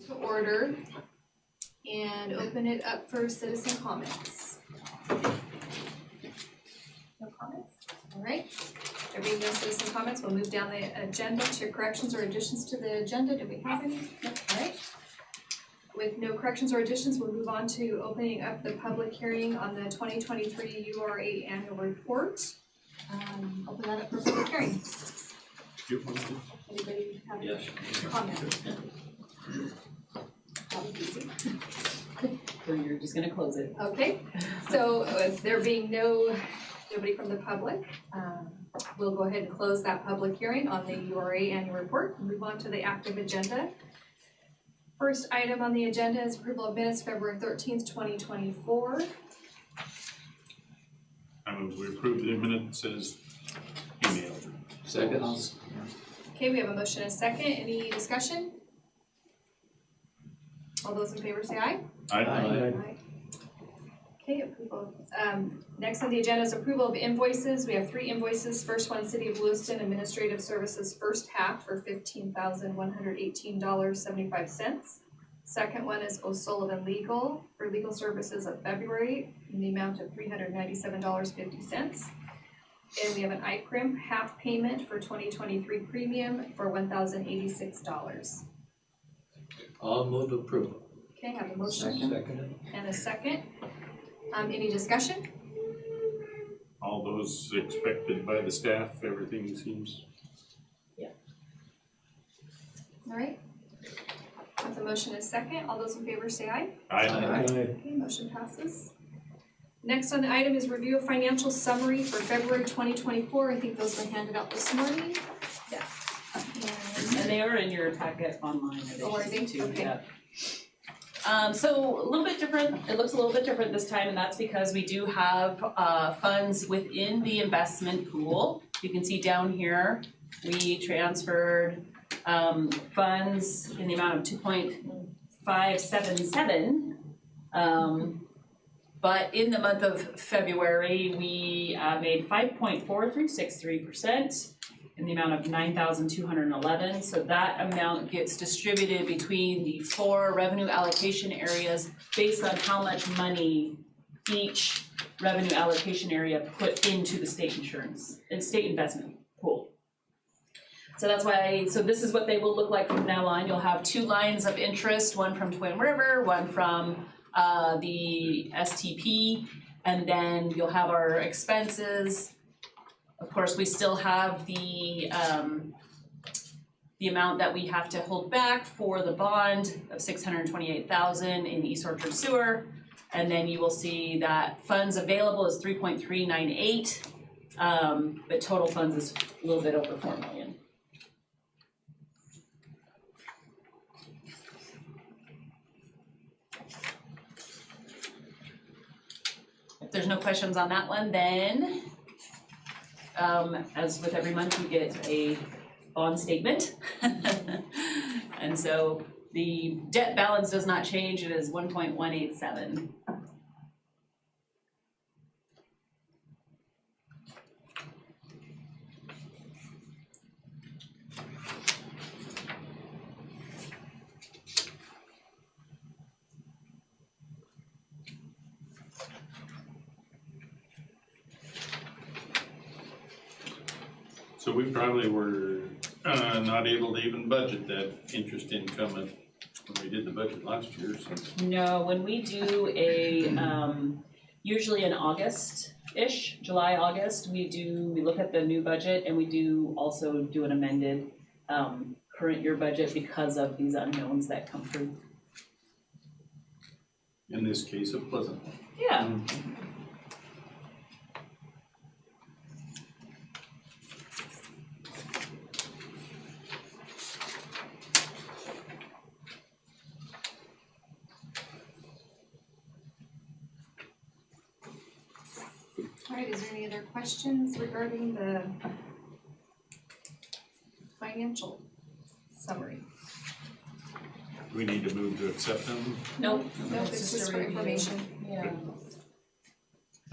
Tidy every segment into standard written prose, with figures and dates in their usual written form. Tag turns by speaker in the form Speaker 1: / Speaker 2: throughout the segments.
Speaker 1: to order and open it up for citizen comments. No comments? All right. There being no citizen comments, we'll move down the agenda to corrections or additions to the agenda. Do we have any? No. All right. With no corrections or additions, we'll move on to opening up the public hearing on the 2023 URA annual report. Open that up for public hearing. Anybody have a comment? That was easy.
Speaker 2: So you're just gonna close it.
Speaker 1: Okay, so there being nobody from the public, we'll go ahead and close that public hearing on the URA annual report and move on to the active agenda. First item on the agenda is approval of minutes February 13th, 2024.
Speaker 3: I move we approve the minutes as emailed.
Speaker 4: Second.
Speaker 1: Okay, we have a motion and a second. Any discussion? All those in favor say aye.
Speaker 3: Aye.
Speaker 1: Okay, approval. Next on the agenda is approval of invoices. We have 3 invoices. First one, City of Lewiston Administrative Services first half for $15,118.75. Second one is O'Sullivan Legal for legal services of February in the amount of $397.50. And we have an ICRIM half payment for 2023 premium for $1,086.
Speaker 4: I'll move approval.
Speaker 1: Okay, have a motion
Speaker 4: Second.
Speaker 1: and a second. Any discussion?
Speaker 3: All those expected by the staff, everything seems.
Speaker 1: All right. With the motion is second, all those in favor say aye.
Speaker 3: Aye.
Speaker 1: Okay, motion passes. Next on the item is review of financial summary for February 2024. I think those were handed out this morning. Yes.
Speaker 2: And they are in your packet online.
Speaker 1: Oh, are they?
Speaker 2: Too,
Speaker 1: Okay.
Speaker 2: yeah. So a little bit different, it looks a little bit different this time, and that's because we do have funds within the investment pool. You can see down here, we transferred funds in the amount of 2.577. But in the month of February, we made 5.4363% in the amount of $9,211. So that amount gets distributed between the 4 revenue allocation areas based on how much money each revenue allocation area put into the state insurance and state investment pool. So that's why, so this is what they will look like from now on. You'll have 2 lines of interest, one from Twin River, one from the STP, and then you'll have our expenses. Of course, we still have the amount that we have to hold back for the bond of $628,000 in East Orchard Sewer, and then you will see that funds available is 3.398, but total funds is a little bit over 4 million. If there's no questions on that one, then as with every month, you get a bond statement. And so the debt balance does not change, it is 1.187.
Speaker 3: So we probably were not able to even budget that interest income when we did the budget last year, so.
Speaker 2: No, when we do a, usually in August-ish, July, August, we look at the new budget and we do also do an amended current year budget because of these unknowns that come through.
Speaker 3: In this case, a pleasant one.
Speaker 2: Yeah.
Speaker 1: All right, is there any other questions regarding the financial summary?
Speaker 3: Do we need to move to accept them?
Speaker 2: Nope.
Speaker 1: No, it's just for
Speaker 2: a review.
Speaker 1: information.
Speaker 2: Yeah.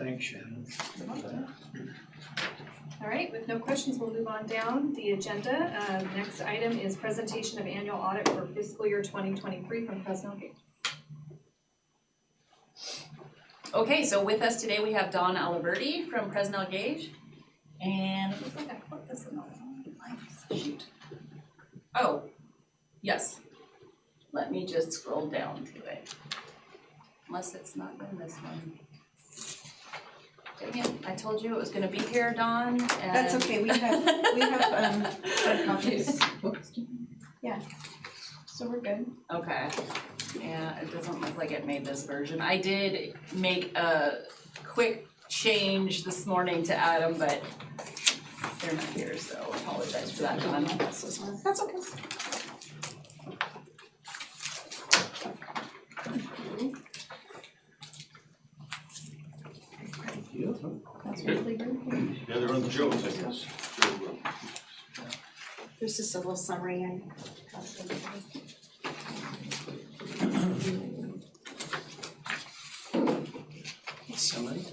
Speaker 4: Thanks, Shannon.
Speaker 1: All right, with no questions, we'll move on down the agenda. Next item is presentation of annual audit for fiscal year 2023 from Fresno Gate.
Speaker 2: Okay, so with us today, we have Dawn Aliberti from Presnell Gage. And it looks like I put this in the wrong line. Shoot. Oh, yes. Let me just scroll down to it. Unless it's not in this one. Dang it, I told you it was gonna be here, Dawn, and.
Speaker 5: That's okay, we have hard copies. Yeah, so we're good.
Speaker 2: Okay, yeah, it doesn't look like it made this version. I did make a quick change this morning to add them, but they're not here, so apologize for that, Dawn.
Speaker 5: That's okay.
Speaker 3: That's really great. Yeah, they're on the Joe's, I guess.
Speaker 5: There's just a little summary I
Speaker 4: Summary?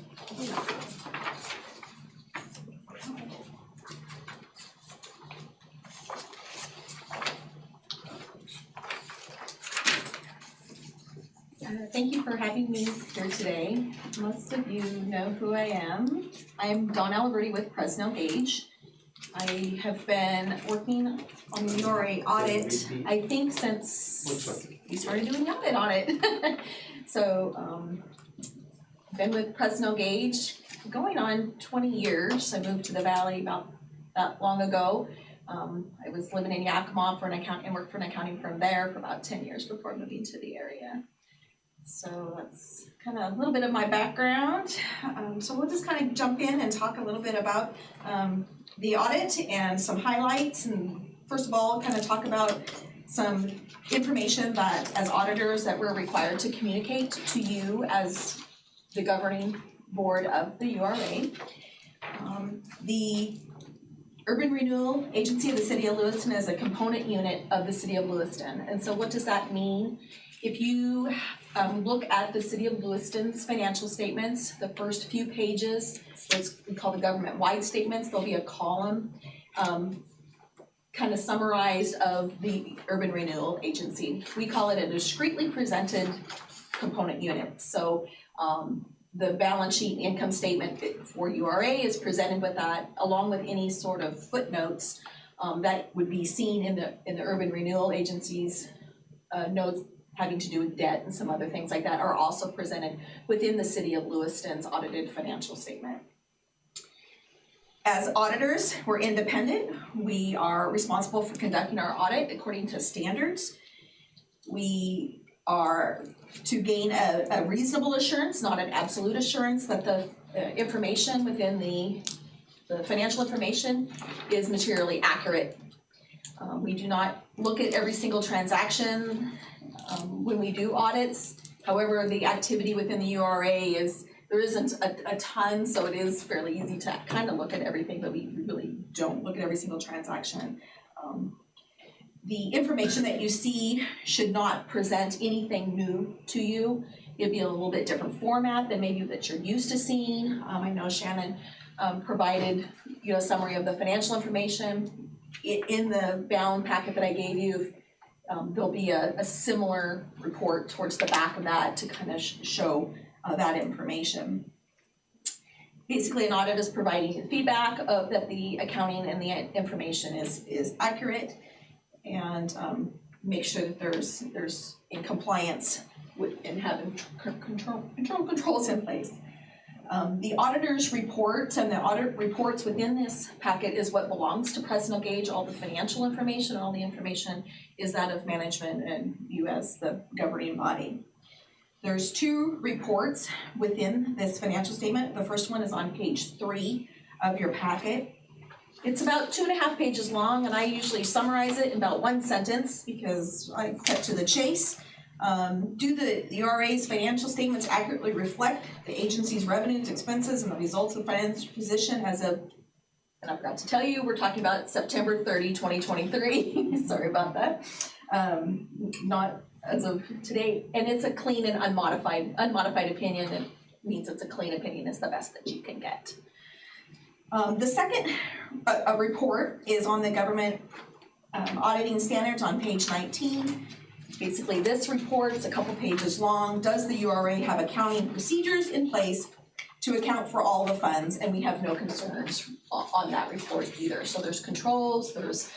Speaker 5: Thank you for having me here today. Most of you know who I am. I'm Dawn Aliberti with Presnell Gage. I have been working on the URA audit, I think since we started doing the audit on it. So, been with Presnell Gage going on 20 years. I moved to the Valley about that long ago. I was living in Yakima and worked for an accounting firm there for about 10 years before moving to the area. So that's kind of a little bit of my background. So we'll just kind of jump in and talk a little bit about the audit and some highlights. And first of all, kind of talk about some information that as auditors that we're required to communicate to you as the governing board of the URA. The Urban Renewal Agency of the City of Lewiston is a component unit of the City of Lewiston. And so what does that mean? If you look at the City of Lewiston's financial statements, the first few pages, it's we call the government-wide statements, there'll be a column kind of summarized of the Urban Renewal Agency. We call it a discretely presented component unit. So the balance sheet and income statement for URA is presented with that, along with any sort of footnotes that would be seen in the Urban Renewal Agency's notes having to do with debt and some other things like that are also presented within the City of Lewiston's audited financial statement. As auditors, we're independent. We are responsible for conducting our audit according to standards. We are to gain a reasonable assurance, not an absolute assurance, that the information within the financial information is materially accurate. We do not look at every single transaction when we do audits. However, the activity within the URA there isn't a ton, so it is fairly easy to kind of look at everything, but we really don't look at every single transaction. The information that you see should not present anything new to you. It'd be a little bit different format than maybe that you're used to seeing. I know Shannon provided a summary of the financial information. In the bound packet that I gave you, there'll be a similar report towards the back of that to kind of show that information. Basically, an audit is providing feedback of that the accounting and the information is accurate, and make sure that there's in compliance with and having controls in place. The auditor's reports and the audit reports within this packet is what belongs to Presnell Gage. All the financial information, all the information is that of management and you as the governing body. There's two reports within this financial statement. The first one is on page 3 of your packet. It's about 2.5 pages long, and I usually summarize it in about one sentence because I cut to the chase. Do the URA's financial statements accurately reflect the agency's revenues, expenses, and the results of financial position as of, and I forgot to tell you, we're talking about September 30, 2023. Sorry about that. Not as of today. And it's a clean and unmodified opinion, and means it's a clean opinion, it's the best that you can get. The second report is on the government auditing standards on page 19. Basically, this report is a couple pages long. Does the URA have accounting procedures in place to account for all the funds? And we have no concerns on that report either. So there's controls, there's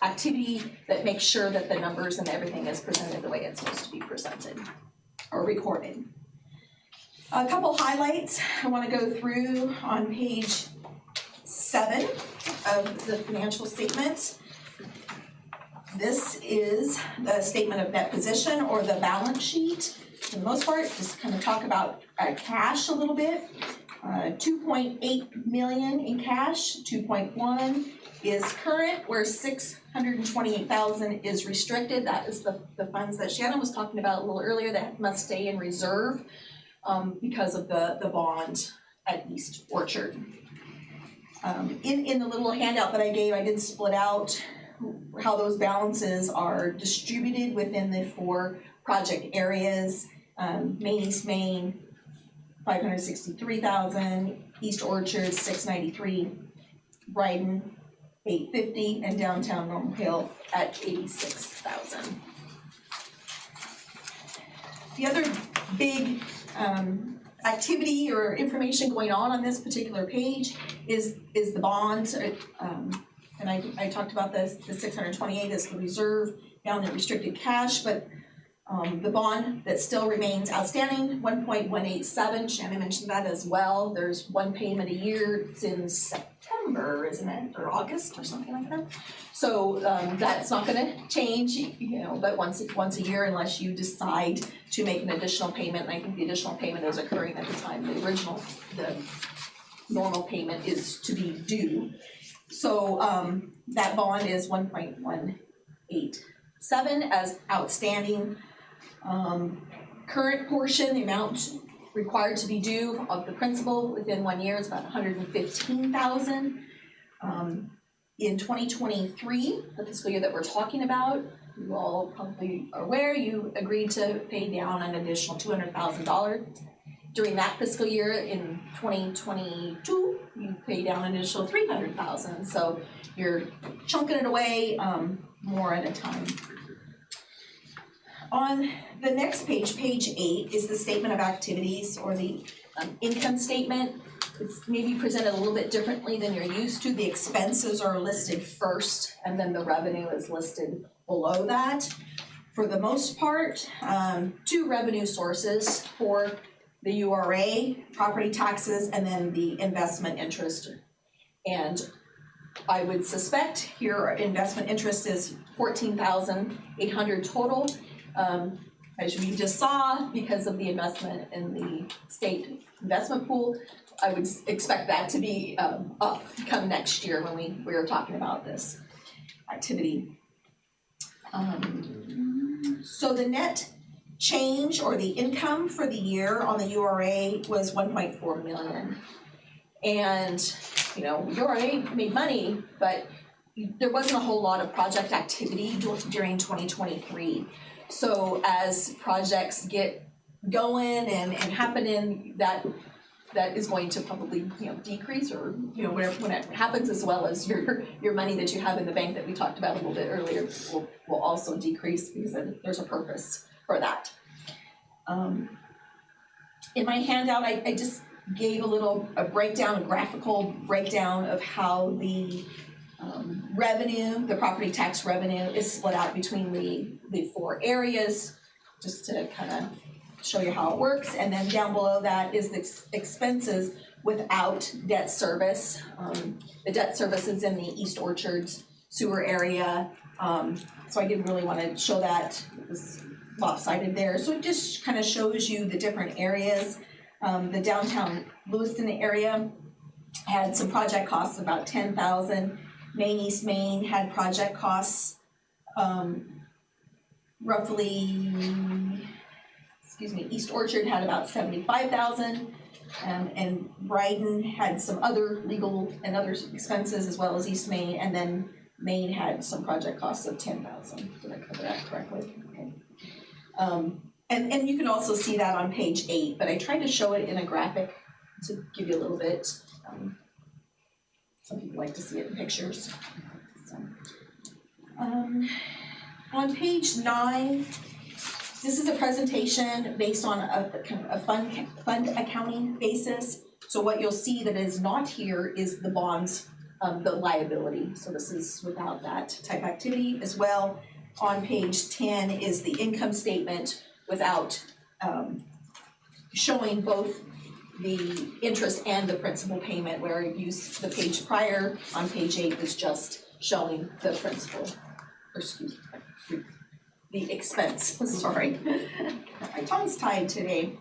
Speaker 5: activity that makes sure that the numbers and everything is presented the way it's supposed to be presented or recorded. A couple highlights I want to go through on page 7 of the financial statements. This is the statement of net position or the balance sheet. For the most part, just kind of talk about cash a little bit. 2.8 million in cash, 2.1 is current, where 628,000 is restricted. That is the funds that Shannon was talking about a little earlier that must stay in reserve because of the bond at East Orchard. In the little handout that I gave, I did split out how those balances are distributed within the 4 project areas. Main East Main, 563,000, East Orchard, 693, Brighton, 850, and downtown Normal Hill at 86,000. The other big activity or information going on this particular page is the bond. And I talked about this, the 628 is the reserve down in restricted cash, but the bond that still remains outstanding, 1.187, Shannon mentioned that as well. There's one payment a year. It's in September, isn't it, or August or something like that. So that's not going to change, you know, but once a year, unless you decide to make an additional payment. And I think the additional payment is occurring at the time the normal payment is to be due. So that bond is 1.187 as outstanding. Current portion, the amount required to be due of the principal within 1 year is about 115,000. In 2023, the fiscal year that we're talking about, you all probably are aware, you agreed to pay down an additional $200,000. During that fiscal year in 2022, you pay down an additional $300,000. So you're chunking it away more at a time. On the next page, page 8, is the statement of activities or the income statement. It's maybe presented a little bit differently than you're used to. The expenses are listed first and then the revenue is listed below that. For the most part, 2 revenue sources for the URA, property taxes, and then the investment interest. And I would suspect your investment interest is $14,800 total. As we just saw, because of the investment in the state investment pool, I would expect that to be up come next year when we are talking about this activity. So the net change or the income for the year on the URA was 1.4 million. And, you know, URA made money, but there wasn't a whole lot of project activity during 2023. So as projects get going and happening, that is going to probably, you know, decrease or, you know, when it happens, as well as your money that you have in the bank that we talked about a little bit earlier will also decrease because there's a purpose for that. In my handout, I just gave a graphical breakdown of how the revenue, the property tax revenue, is split out between the 4 areas, just to kind of show you how it works. And then down below that is the expenses without debt service. The debt service is in the East Orchards sewer area, so I didn't really want to show that. It was lopsided there. So it just kind of shows you the different areas. The downtown Lewiston area had some project costs, about $10,000. Main East Main had project costs East Orchard had about $75,000, and Brighton had some other legal and other expenses, as well as East Main, and then Main had some project costs of $10,000. Did I cover that correctly? Okay. And And you can also see that on page 8, but I tried to show it in a graphic to give you a little bit. Some people like to see it in pictures. So, on page 9, this is a presentation based on a fund accounting basis. So what you'll see that is not here is the bonds, the liability. So this is without that type activity as well. On page 10 is the income statement without showing both the interest and the principal payment, where the page prior on page 8 is just showing the principal, or excuse me, the expense, sorry. My tongue's tied today.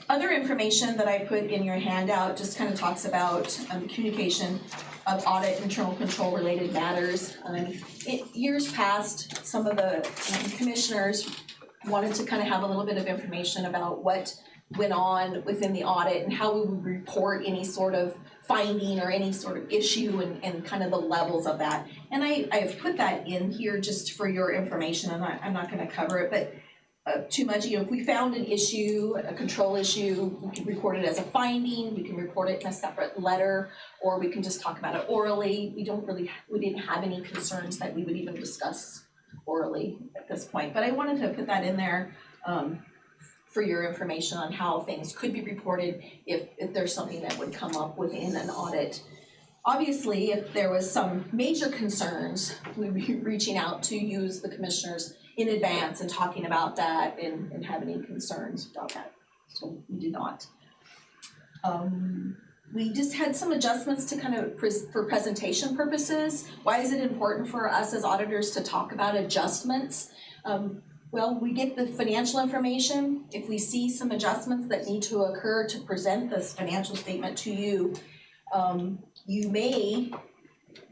Speaker 5: Other information that I put in your handout just kind of talks about communication of audit, internal control related matters. In years past, some of the commissioners wanted to kind of have a little bit of information about what went on within the audit and how we would report any sort of finding or any sort of issue and kind of the levels of that. And I have put that in here just for your information. I'm not going to cover it, but too much, if we found an issue, a control issue, we can record it as a finding, we can report it in a separate letter, or we can just talk about it orally. We didn't have any concerns that we would even discuss orally at this point. But I wanted to put that in there for your information on how things could be reported if there's something that would come up within an audit. Obviously, if there was some major concerns, we'd be reaching out to use the commissioners in advance and talking about that and have any concerns about that. So we did not. We just had some adjustments to kind of for presentation purposes. Why is it important for us as auditors to talk about adjustments? Well, we get the financial information. If we see some adjustments that need to occur to present this financial statement to you, you may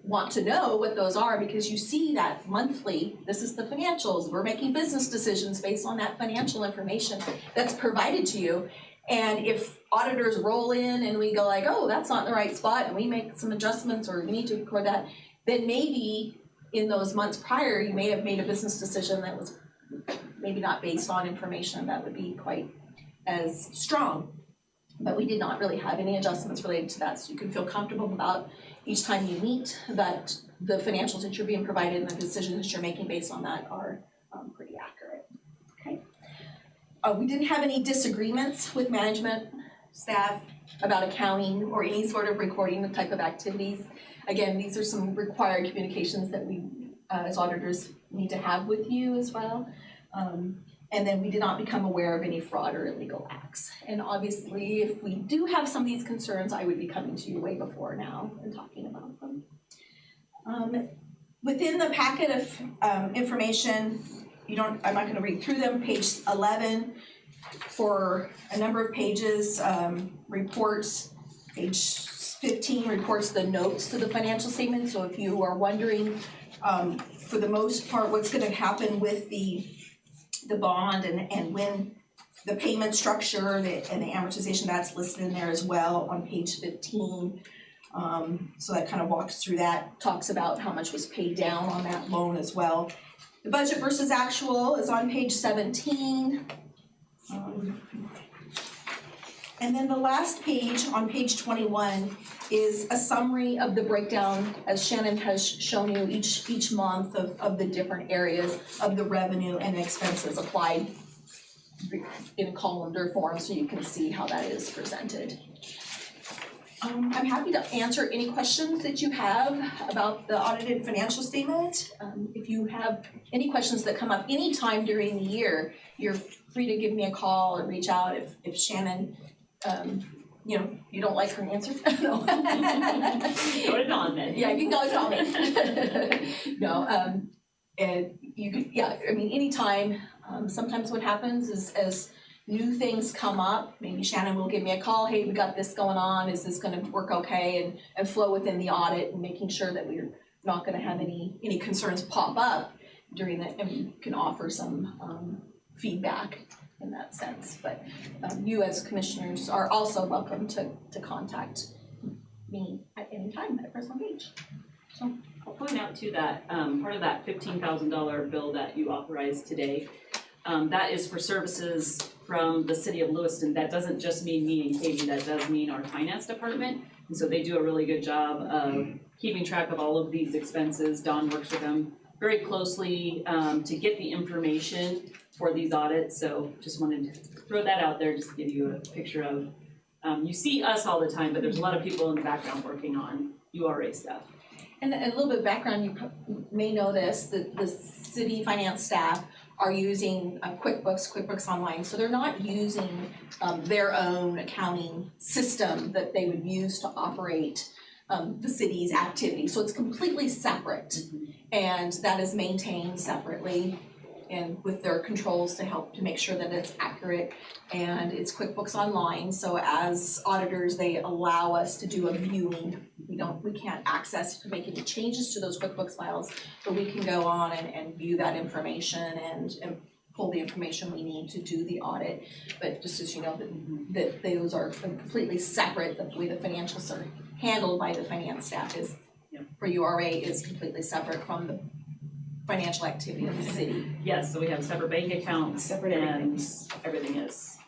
Speaker 5: want to know what those are because you see that monthly, this is the financials, we're making business decisions based on that financial information that's provided to you. And if auditors roll in and we go like, oh, that's not in the right spot, and we make some adjustments or we need to record that, then maybe in those months prior, you may have made a business decision that was maybe not based on information that would be quite as strong. But we did not really have any adjustments related to that, so you can feel comfortable about each time you meet that the financials that you're being provided and the decisions that you're making based on that are pretty accurate. Okay. We didn't have any disagreements with management, staff about accounting or any sort of recording type of activities. Again, these are some required communications that we as auditors need to have with you as well. And then we did not become aware of any fraud or illegal acts. And obviously, if we do have some of these concerns, I would be coming to you way before now and talking about them. Within the packet of information, I'm not going to read through them, page 11, for a number of pages, reports, page 15 reports the notes to the financial statement. So if you are wondering, for the most part, what's going to happen with the bond and when the payment structure and the amortization, that's listed in there as well on page 15. So that kind of walks through that, talks about how much was paid down on that loan as well. The budget versus actual is on page 17. And then the last page, on page 21, is a summary of the breakdown, as Shannon has shown you each month of the different areas of the revenue and expenses applied in columnar form, so you can see how that is presented. I'm happy to answer any questions that you have about the audited financial statement. If you have any questions that come up anytime during the year, you're free to give me a call or reach out if Shannon you don't like her answer? No.
Speaker 2: Go it on then.
Speaker 5: Yeah, you can always call me. No, and you could, yeah, I mean, anytime. Sometimes what happens is as new things come up, maybe Shannon will give me a call, hey, we got this going on, is this gonna work okay? And flow within the audit and making sure that we're not gonna have any concerns pop up during that, and we can offer some feedback in that sense. But you as commissioners are also welcome to contact me at any time at First On Page. So hopefully
Speaker 2: point out too that, part of that $15,000 bill that you authorized today, that is for services from the city of Lewiston. That doesn't just mean me and Katie, that does mean our finance department. And so they do a really good job of keeping track of all of these expenses. Dawn works with them very closely to get the information for these audits. So just wanted to throw that out there, just to give you a picture of, you see us all the time, but there's a lot of people in the background working on URA stuff.
Speaker 5: And a little bit of background, you may know this, that the city finance staff are using QuickBooks Online, so they're not using their own accounting system that they would use to operate the city's activity. So it's completely separate, and that is maintained separately and with their controls to help to make sure that it's accurate. And it's QuickBooks Online, so as auditors, they allow us to do a viewing. We can't access to make any changes to those QuickBooks files, but we can go on and view that information and pull the information we need to do the audit. But just as you know, that those are completely separate. The way the financials are handled by the finance staff is, for URA, is completely separate from the financial activity of the city.
Speaker 2: Yes, so we have separate bank accounts
Speaker 5: Separate
Speaker 2: and everything is.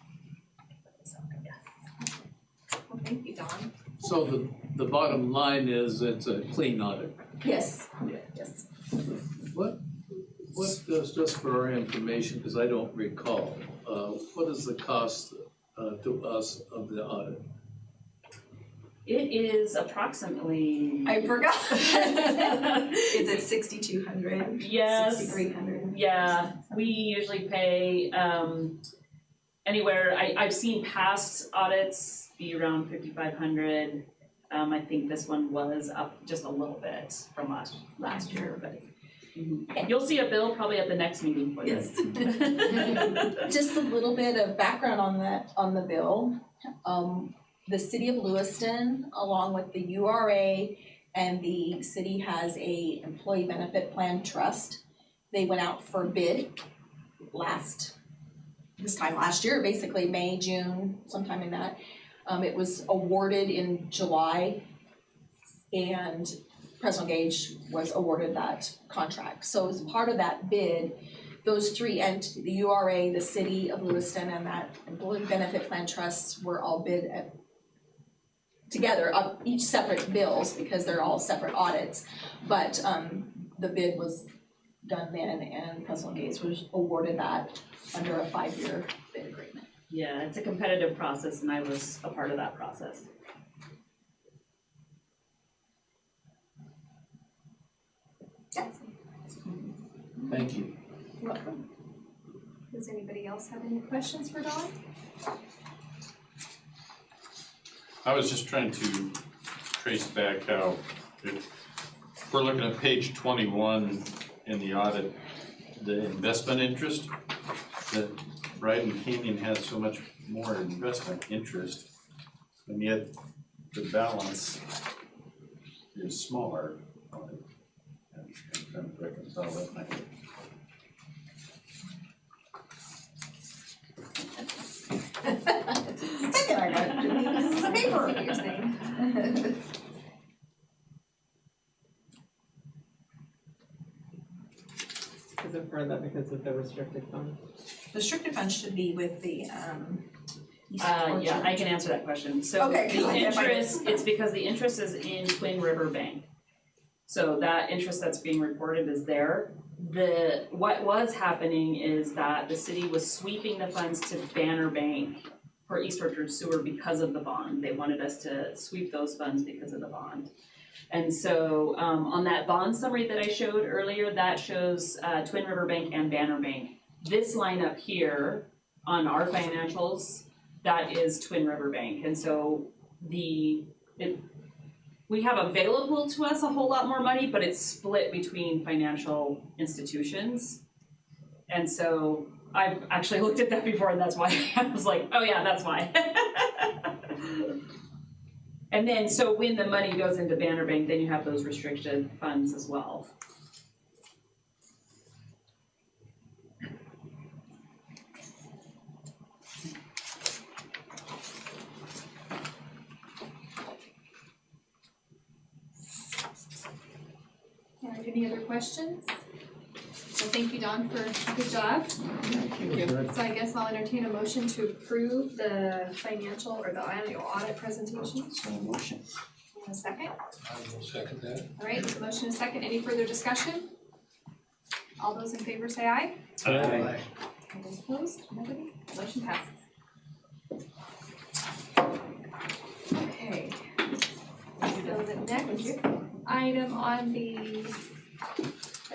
Speaker 1: Well, thank you, Dawn.
Speaker 4: So the bottom line is it's a clean audit.
Speaker 5: Yes, yes.
Speaker 4: What does, just for our information, because I don't recall, what is the cost to us of the audit?
Speaker 2: It is approximately.
Speaker 5: I forgot. Is it 6,200?
Speaker 2: Yes.
Speaker 5: 6,300?
Speaker 2: Yeah, we usually pay anywhere, I've seen past audits be around 5,500. I think this one was up just a little bit from last year, but you'll see a bill probably at the next meeting for this.
Speaker 5: Yes. Just a little bit of background on the bill. The city of Lewiston, along with the URA, and the city has a employee benefit plan trust. They went out for bid this time last year, basically May, June, sometime in that. It was awarded in July, and President Gage was awarded that contract. So as part of that bid, those three entities, the URA, the city of Lewiston, and that employee benefit plan trusts were all bid together on each separate bills because they're all separate audits. But the bid was done then, and President Gates was awarded that under a 5-year bid agreement.
Speaker 2: Yeah, it's a competitive process and I was a part of that process.
Speaker 5: Yes.
Speaker 4: Thank you.
Speaker 5: You're welcome.
Speaker 1: Does anybody else have any questions for Dawn?
Speaker 3: I was just trying to trace back how, if we're looking at page 21 in the audit, the investment interest, that Bryden Canyon has so much more investment interest, and yet the balance is smaller on it. And I'm trying to reconcile that number.
Speaker 5: Second, I got it. This is a paper.
Speaker 1: Your name.
Speaker 6: Is it for that because of the restricted fund?
Speaker 5: Restricted funds should be with the East
Speaker 2: Yeah, I
Speaker 5: Orchard.
Speaker 2: can answer that question. So
Speaker 5: Okay, 'cause
Speaker 2: the
Speaker 5: I can't find it.
Speaker 2: interest, it's because the interest is in Twin River Bank. So that interest that's being reported is there. What was happening is that the city was sweeping the funds to Banner Bank for East Orchard Sewer because of the bond. They wanted us to sweep those funds because of the bond. And so on that bond summary that I showed earlier, that shows Twin River Bank and Banner Bank. This line up here on our financials, that is Twin River Bank. And so we have available to us a whole lot more money, but it's split between financial institutions. And so I've actually looked at that before, and that's why I was like, oh yeah, that's why. And then, so when the money goes into Banner Bank, then you have those restricted funds as well.
Speaker 1: any other questions? So thank you, Dawn, for a good job. So I guess I'll entertain a motion to approve the financial or the annual audit presentation.
Speaker 7: So motion.
Speaker 1: In a second.
Speaker 8: I will second that.
Speaker 1: All right, there's a motion and a second. Any further discussion? All those in favor say aye.
Speaker 8: Aye.
Speaker 1: All those opposed? Nobody? Motion passes. Okay. So the next item on the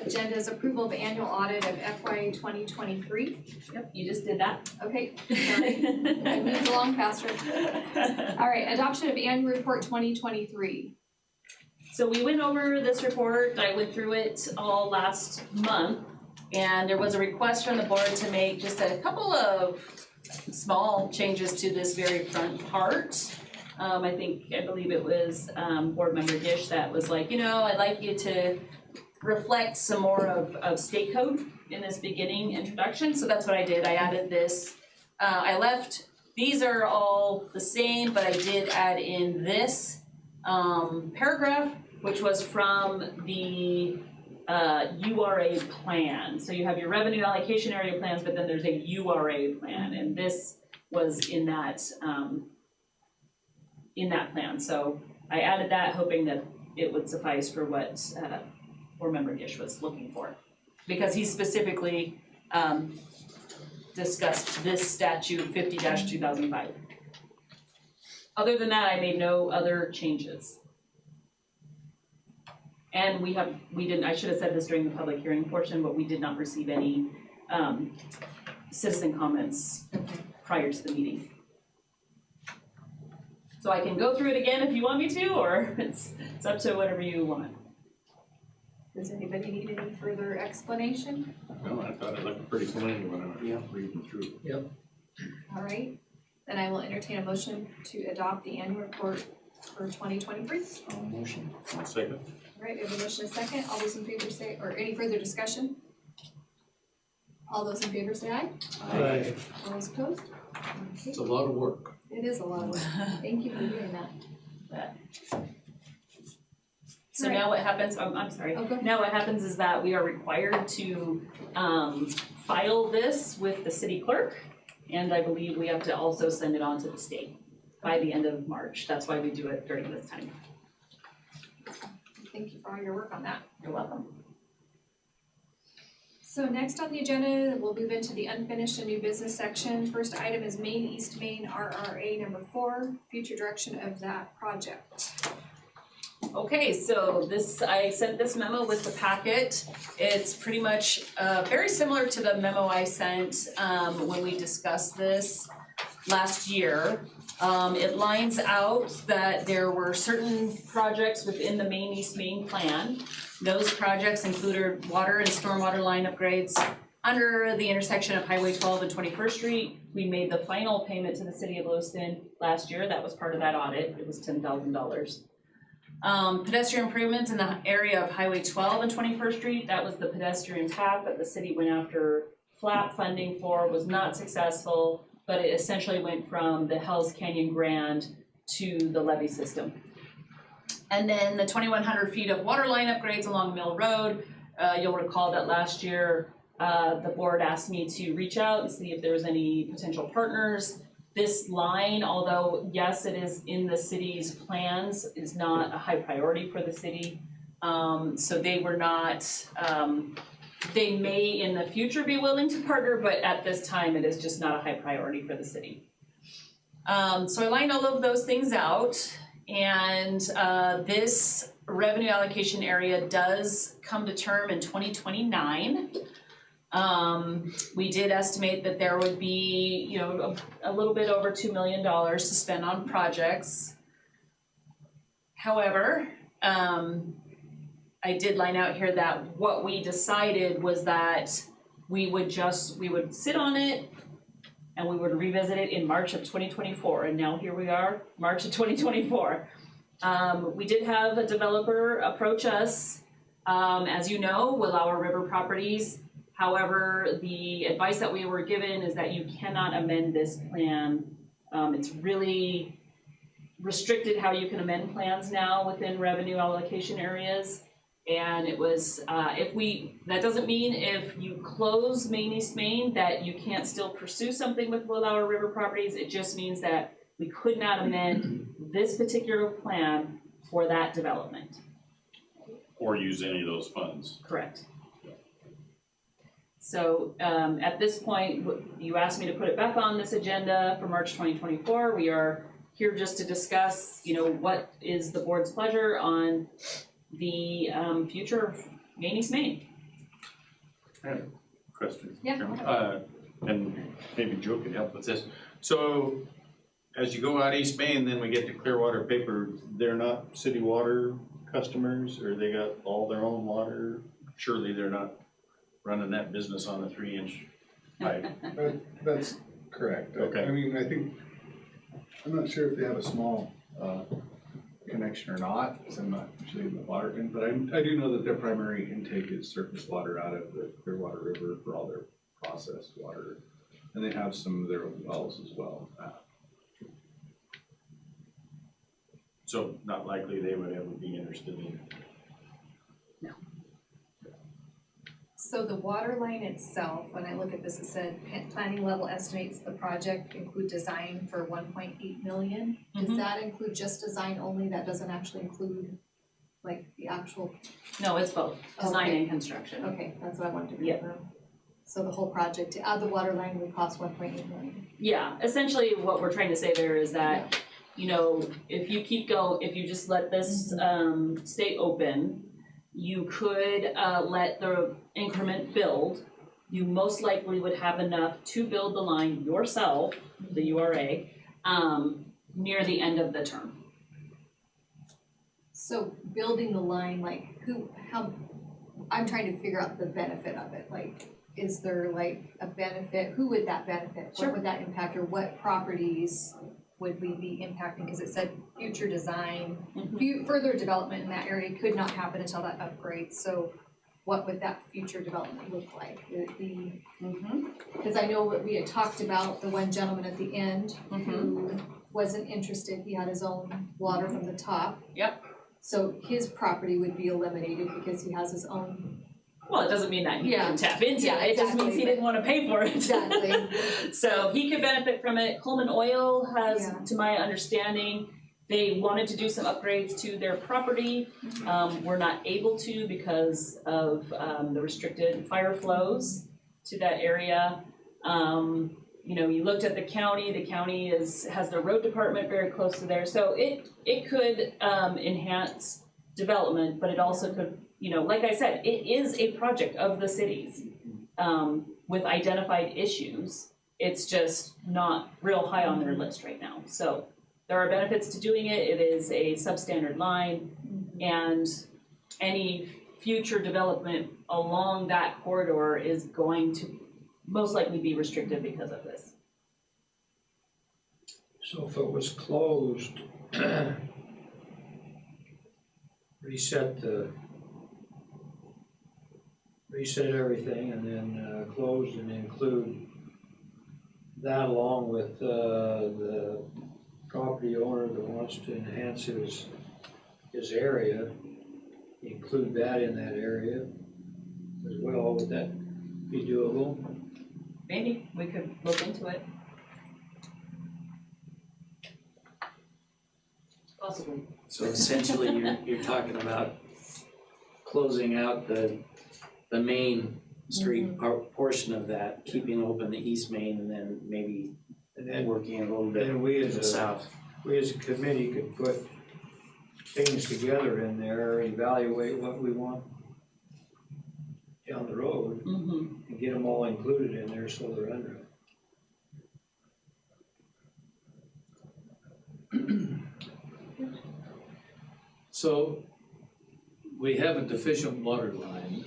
Speaker 1: agenda is approval of annual audit of FY 2023.
Speaker 2: Yep, you just did that.
Speaker 1: Okay, sorry. I moved along faster. All right, adoption of annual report 2023.
Speaker 2: So we went over this report, I went through it all last month, and there was a request from the board to make just a couple of small changes to this very front part. I believe it was board member Gish that was like, I'd like you to reflect some more of state code in this beginning introduction, so that's what I did. I added this, these are all the same, but I did add in this paragraph, which was from the URA plan. So you have your revenue allocation area plans, but then there's a URA plan, and this was in that plan. So I added that, hoping that it would suffice for what board member Gish was looking for, because he specifically discussed this statute 50-2005. Other than that, I made no other changes. And I should have said this during the public hearing portion, but we did not receive any citizen comments prior to the meeting. So I can go through it again if you want me to, or it's up to whatever you want.
Speaker 1: Does anybody need any further explanation?
Speaker 3: No, I thought it looked pretty clean when I was reading through.
Speaker 1: All right, then I will entertain a motion to adopt the annual report for 2023.
Speaker 7: Motion.
Speaker 3: One second.
Speaker 1: All right, we have a motion and a second. All those in favor say, or any further discussion? All those in favor say aye.
Speaker 8: Aye.
Speaker 1: All those opposed? Okay.
Speaker 4: It's a lot of work.
Speaker 1: It is a lot of work. Thank you for doing that.
Speaker 2: So
Speaker 1: Right.
Speaker 2: now what happens, I'm sorry.
Speaker 1: Oh, go ahead.
Speaker 2: Now what happens is that we are required to file this with the city clerk, and I believe we have to also send it on to the state by the end of March. That's why we do it during this time.
Speaker 1: Thank you for all your work on that.
Speaker 2: You're welcome.
Speaker 1: So next on the agenda, we'll move into the unfinished and new business section. First item is Main East Main RRA number 4, future direction of that project.
Speaker 2: Okay, so I sent this memo with the packet. It's pretty much very similar to the memo I sent when we discussed this last year. It lines out that there were certain projects within the Main East Main plan. Those projects included water and stormwater line upgrades under the intersection of Highway 12 and 21st Street. We made the final payment to the city of Lewiston last year. That was part of that audit. It was $10,000. Pedestrian improvements in the area of Highway 12 and 21st Street. That was the pedestrian path that the city went after FLAP funding for, was not successful, but it essentially went from the Hell's Canyon Grant to the levee system. And then the 2,100 feet of water line upgrades along Mill Road. You'll recall that last year, the board asked me to reach out and see if there was any potential partners. This line, although yes, it is in the city's plans, is not a high priority for the city. So they were not, they may in the future be willing to partner, but at this time it is just not a high priority for the city. So I lined all of those things out, and this revenue allocation area does come to term in 2029. We did estimate that there would be, a little bit over $2 million to spend on projects. However, I did line out here that what we decided was that we would sit on it and we would revisit it in March of 2024, and now here we are, March of 2024. We did have a developer approach us, as you know, Willower River Properties. However, the advice that we were given is that you cannot amend this plan. It's really restricted how you can amend plans now within revenue allocation areas. And it was, that doesn't mean if you close Main East Main that you can't still pursue something with Willauer River Properties. It just means that we could not amend this particular plan for that development.
Speaker 3: Or use any of those funds.
Speaker 2: Correct. So, at this point, you asked me to put it back on this agenda for March 2024. We are here just to discuss, what is the board's pleasure on the future of Main East Main.
Speaker 3: Question.
Speaker 1: Yeah.
Speaker 3: Chairman. And maybe Joe could help with this. So as you go out East Main, then we get to Clearwater Paper. They're not city water customers, or they got all their own water? Surely they're not running that business on a 3-inch pipe.
Speaker 7: That's correct.
Speaker 3: Okay.
Speaker 7: I mean, I'm not sure if they have a small connection or not, because I'm not usually in the water thing, but I do know that their primary intake is surface water out of the Clearwater River for all their processed water. And they have some of their own wells as well.
Speaker 3: So not likely they would ever be interested in.
Speaker 1: So the water line itself, when I look at this, it said planning level estimates the project include design for 1.8 million. Does
Speaker 2: Mhm.
Speaker 1: that include just design only? That doesn't actually include like the actual,
Speaker 2: No, it's both, design
Speaker 1: Okay.
Speaker 2: and construction.
Speaker 1: okay, that's what I wanted to
Speaker 2: Yeah.
Speaker 1: confirm. So the whole project to add the water line would cost 1.8 million.
Speaker 2: Yeah, essentially what we're trying to say there is that, if you just let this stay open, you could let the increment build. You most likely would have enough to build the line yourself, the URA, near the end of the term.
Speaker 1: So building the line, like I'm trying to figure out the benefit of it, like, is there like a benefit, who would that benefit?
Speaker 2: Sure.
Speaker 1: What would that impact, or what properties would we be impacting? Because it said future design, further development in that area could not happen until that upgrade, so what would that future development look like? Would it be, because I know what we had talked about, the one gentleman at the end who wasn't interested, he had his own water from the top.
Speaker 2: Yep.
Speaker 1: So his property would be eliminated because he has his own.
Speaker 2: Well, it doesn't mean that he
Speaker 1: Yeah.
Speaker 2: can tap into
Speaker 1: Yeah,
Speaker 2: it, it just means
Speaker 1: exactly,
Speaker 2: he didn't want to pay for it.
Speaker 1: Exactly.
Speaker 2: So he could benefit from it. Coleman Oil has,
Speaker 1: Yeah.
Speaker 2: to my understanding, they wanted to do some upgrades to their property. Were not able to because of the restricted fire flows to that area. You looked at the county has their road department very close to there. So it could enhance development, but it also could, like I said, it is a project of the cities with identified issues. It's just not real high on their list right now. So there are benefits to doing it. It is a substandard line, and any future development along that corridor is going to most likely be restricted because of this.
Speaker 8: So if it was closed, reset everything and then closed and include that along with the property owner that wants to enhance his area, include that in that area as well. Would that be doable?
Speaker 2: Maybe we could look into it. Possibly.
Speaker 9: So essentially, you're talking about closing out the main street portion of that, keeping open the east main, and then maybe
Speaker 8: And then,
Speaker 9: working a little bit
Speaker 8: then we
Speaker 9: to
Speaker 8: as
Speaker 9: the
Speaker 8: a
Speaker 9: south.
Speaker 8: committee could put things together in there, evaluate what we want down the road, and get them all included in there so they're under it.
Speaker 4: So we have a deficient water line.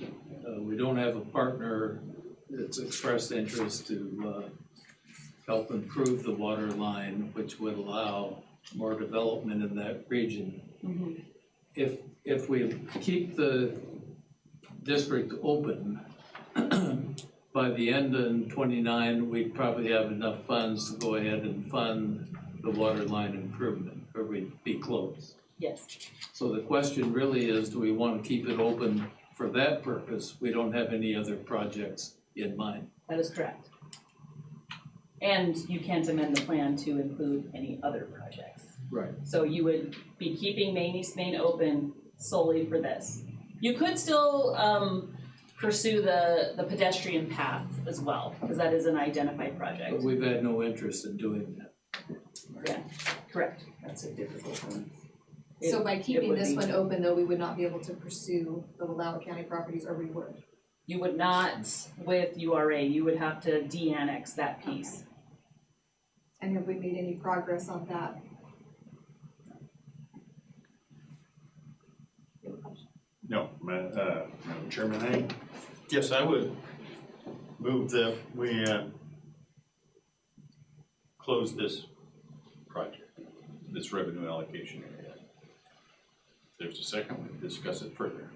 Speaker 4: We don't have a partner that's expressed interest to help improve the water line, which would allow more development in that region. If we keep the district open, by the end of '29, we'd probably have enough funds to go ahead and fund the water line improvement, or we'd be close.
Speaker 2: Yes.
Speaker 4: So the question really is, do we want to keep it open for that purpose? We don't have any other projects in mind.
Speaker 2: That is correct. And you can't amend the plan to include any other projects.
Speaker 4: Right.
Speaker 2: So you would be keeping Main East Main open solely for this. You could still pursue the pedestrian path as well, because that is an identified project.
Speaker 4: But we've had no interest in doing that.
Speaker 2: Yeah, correct. That's a difficult one.
Speaker 1: So by keeping
Speaker 2: would
Speaker 1: this
Speaker 2: be.
Speaker 1: one open, though, we would not be able to pursue the Wallowa County properties, or we would?
Speaker 2: You would not with URA, you would have to de-annex that piece.
Speaker 1: And have we made any progress on that?
Speaker 3: No, Madam Chairman, yes, I would move that we close this project, this revenue allocation area. If there's a second, we can discuss it further.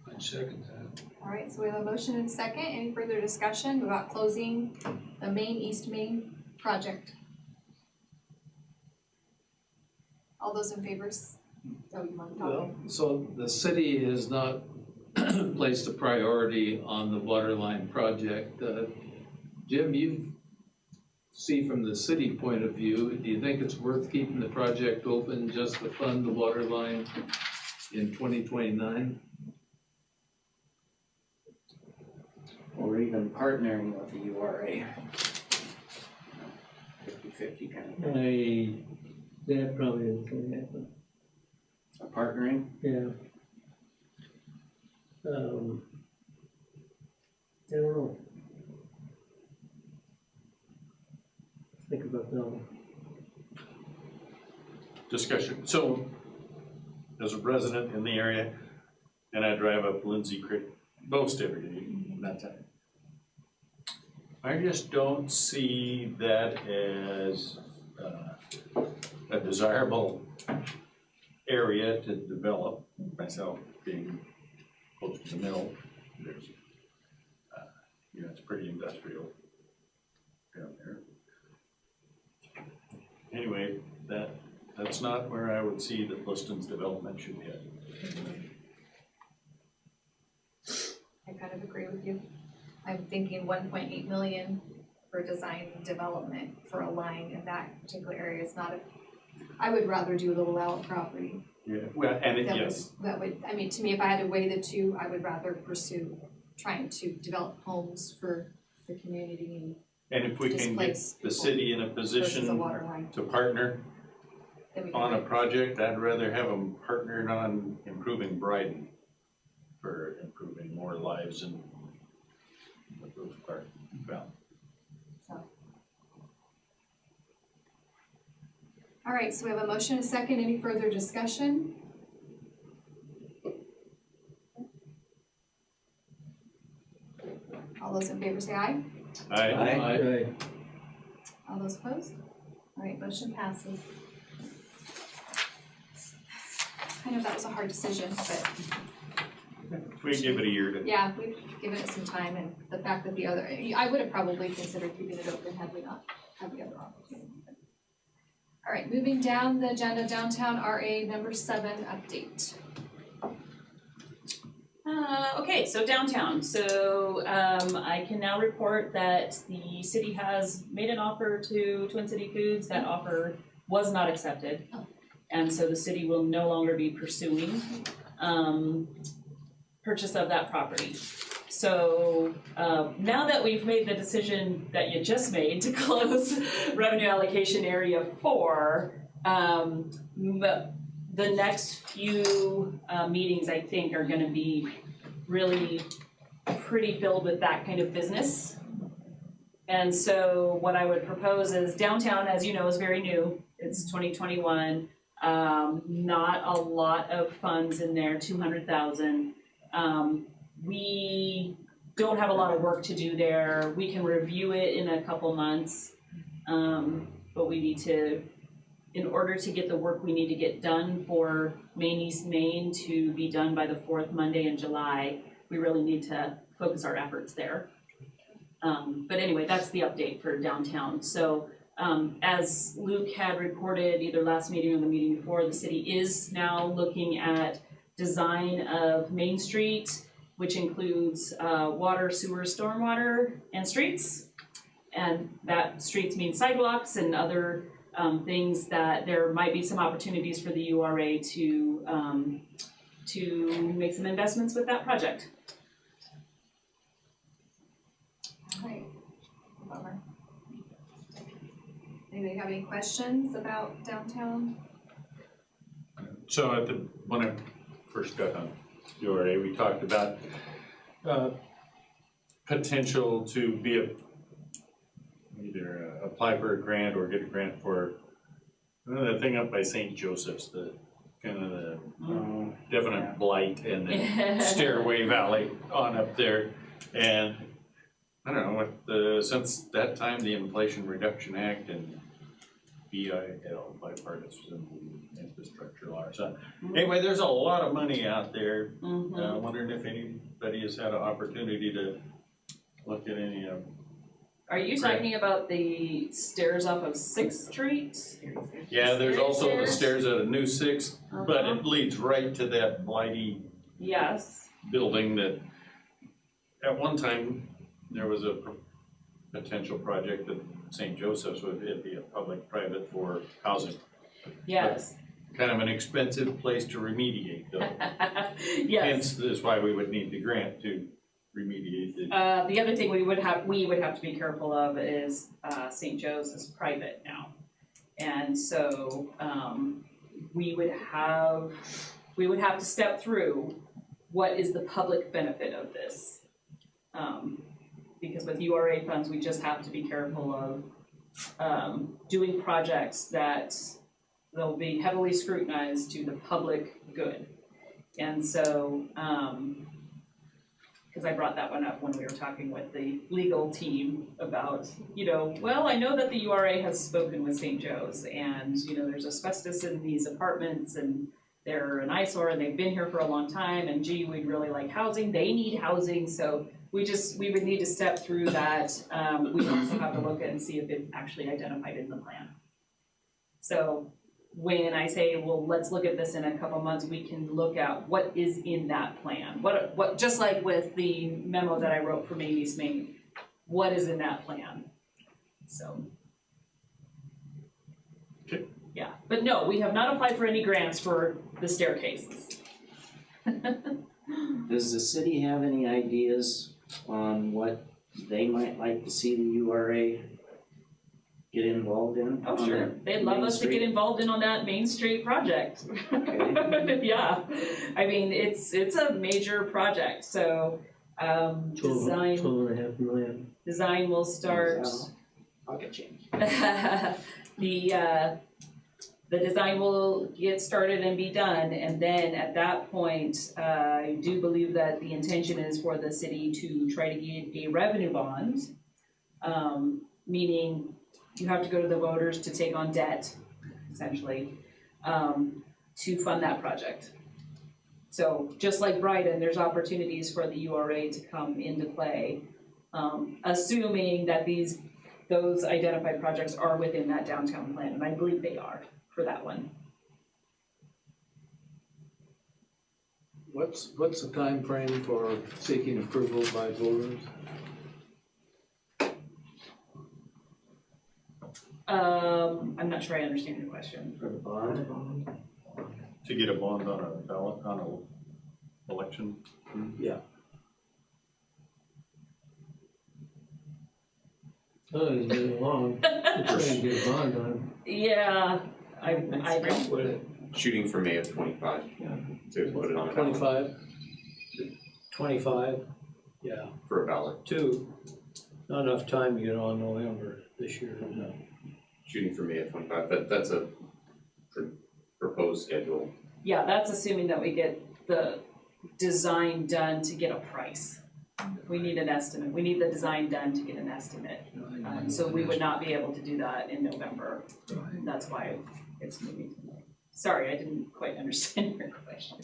Speaker 8: I'd second that.
Speaker 1: All right, so we have a motion and a second. Any further discussion about closing the Main East Main project? All those in favor? Oh, you want to talk?
Speaker 4: Well, so the city has not placed a priority on the water line project. Jim, you see from the city point of view, do you think it's worth keeping the project open just to fund the water line in 2029?
Speaker 9: Or even partnering with the URA. 50-50 kind of,
Speaker 8: That probably isn't gonna happen.
Speaker 9: a partnering.
Speaker 8: Yeah. I don't know. Think about that one.
Speaker 3: Discussion. So, as a resident in the area, and I drive up Lindsay Creek most every day, that time. I just don't see that as a desirable area to develop. Myself being close to the mill, there's, it's pretty industrial down there. Anyway, that's not where I would see that Lewiston's development should head.
Speaker 1: I kind of agree with you. I'm thinking 1.8 million for design and development for a line in that particular area is not I would rather do the Wallowa property.
Speaker 3: Yeah, well, and
Speaker 1: That would, I mean, to me, if I had to weigh the two, I would rather pursue trying to develop homes for the community
Speaker 3: and if we can get
Speaker 1: displace
Speaker 3: the
Speaker 1: people
Speaker 3: city in a
Speaker 1: versus a
Speaker 3: position
Speaker 1: water line.
Speaker 3: to partner
Speaker 1: Then we
Speaker 3: on a
Speaker 1: can,
Speaker 3: project, I'd rather have them partnered on improving Bryden for improving more lives in those parts. Well,
Speaker 1: all right, so we have a motion and a second. Any further discussion? All those in favor say aye.
Speaker 9: Aye.
Speaker 1: All those opposed? All right, motion passes. I know that was a hard decision, but
Speaker 3: we give it a year to.
Speaker 1: yeah, we've given it some time, and the fact that I would have probably considered keeping it open had we not had the other opportunity. All right, moving down the agenda, downtown RA number 7 update.
Speaker 2: Okay, so downtown. So I can now report that the city has made an offer to Twin City Foods. That offer was not accepted. And so the city will no longer be pursuing purchase of that property. So now that we've made the decision that you just made to close revenue allocation area 4, the next few meetings, I think, are gonna be really pretty filled with that kind of business. And so what I would propose is downtown, as you know, is very new. It's 2021. Not a lot of funds in there, 200,000. We don't have a lot of work to do there. We can review it in a couple months, but we need to, in order to get the work we need to get done for Main East Main to be done by the 4th Monday in July, we really need to focus our efforts there. But anyway, that's the update for downtown. So As Luke had reported either last meeting or the meeting before, the city is now looking at design of Main Street, which includes water, sewer, stormwater, and streets. And that streets mean sidewalks and other things that there might be some opportunities for the URA to make some investments with that project.
Speaker 1: Alright, bummer. Anybody have any questions about downtown?
Speaker 3: So when I first got on URA, we talked about potential to be either apply for a grant or get a grant for that thing up by St. Joseph's, the kind of the definite blight and the Stairway Valley on up there. And I don't know, since that time, the Inflation Reduction Act and BIL, Bipartisan Infrastructure Law. So anyway, there's a lot of money out there. Wondering if anybody has had an opportunity to look at any of.
Speaker 2: Are you talking about the stairs off of 6th Street?
Speaker 3: Yeah, there's also the
Speaker 2: Stairs.
Speaker 3: stairs at a new 6th, but it leads right to that blighty
Speaker 2: Yes.
Speaker 3: building that at one time there was a potential project that St. Joseph's would be a public-private for housing.
Speaker 2: Yes.
Speaker 3: Kind of an expensive place to remediate though.
Speaker 2: Yes.
Speaker 3: Hence, that's why we would need the grant to remediate it.
Speaker 2: The other thing we would have to be careful of is St. Joe's is private now. And so we would have to step through what is the public benefit of this. Because with URA funds, we just have to be careful of doing projects that they'll be heavily scrutinized to the public good. And so, because I brought that one up when we were talking with the legal team about, well, I know that the URA has spoken with St. Joe's and, there's asbestos in these apartments and they're an eyesore and they've been here for a long time and gee, we'd really like housing. They need housing, so we would need to step through that. We also have to look at and see if it's actually identified in the plan. So when I say, well, let's look at this in a couple months, we can look at what is in that plan. What just like with the memo that I wrote for Main East Main, what is in that plan? So.
Speaker 3: Okay.
Speaker 2: Yeah, but no, we have not applied for any grants for the staircases.
Speaker 9: Does the city have any ideas on what they might like to see the URA get involved in?
Speaker 2: Oh, sure. They'd love us to get involved in on that Main Street project.
Speaker 9: Okay.
Speaker 2: Yeah. I mean, it's a major project, so,
Speaker 8: $12.5 million.
Speaker 2: design will start.
Speaker 9: Pocket change.
Speaker 2: The design will get started and be done, and then at that point, I do believe that the intention is for the city to try to get a revenue bond, meaning you have to go to the voters to take on debt, essentially, to fund that project. So just like Brighton, there's opportunities for the URA to come into play, assuming that those identified projects are within that downtown plan, and I believe they are for that one.
Speaker 4: What's the time frame for seeking approval by voters?
Speaker 2: I'm not sure I understand your question.
Speaker 8: For the bond?
Speaker 3: To get a bond on a ballot, on a election.
Speaker 8: Yeah. Oh, it's been long. Trying to get a bond on.
Speaker 2: Yeah, I don't.
Speaker 10: Shooting for May of 25.
Speaker 8: Yeah.
Speaker 10: To put it on a ballot
Speaker 8: 25? 25? Yeah.
Speaker 10: for a ballot.
Speaker 8: Not enough time to get on November this year. No.
Speaker 10: Shooting for May of 25. That's a proposed schedule.
Speaker 2: Yeah, that's assuming that we get the design done to get a price. We need an estimate. We need the design done to get an estimate. So we would not be able to do that in November. That's why it's moving to May. Sorry, I didn't quite understand your question.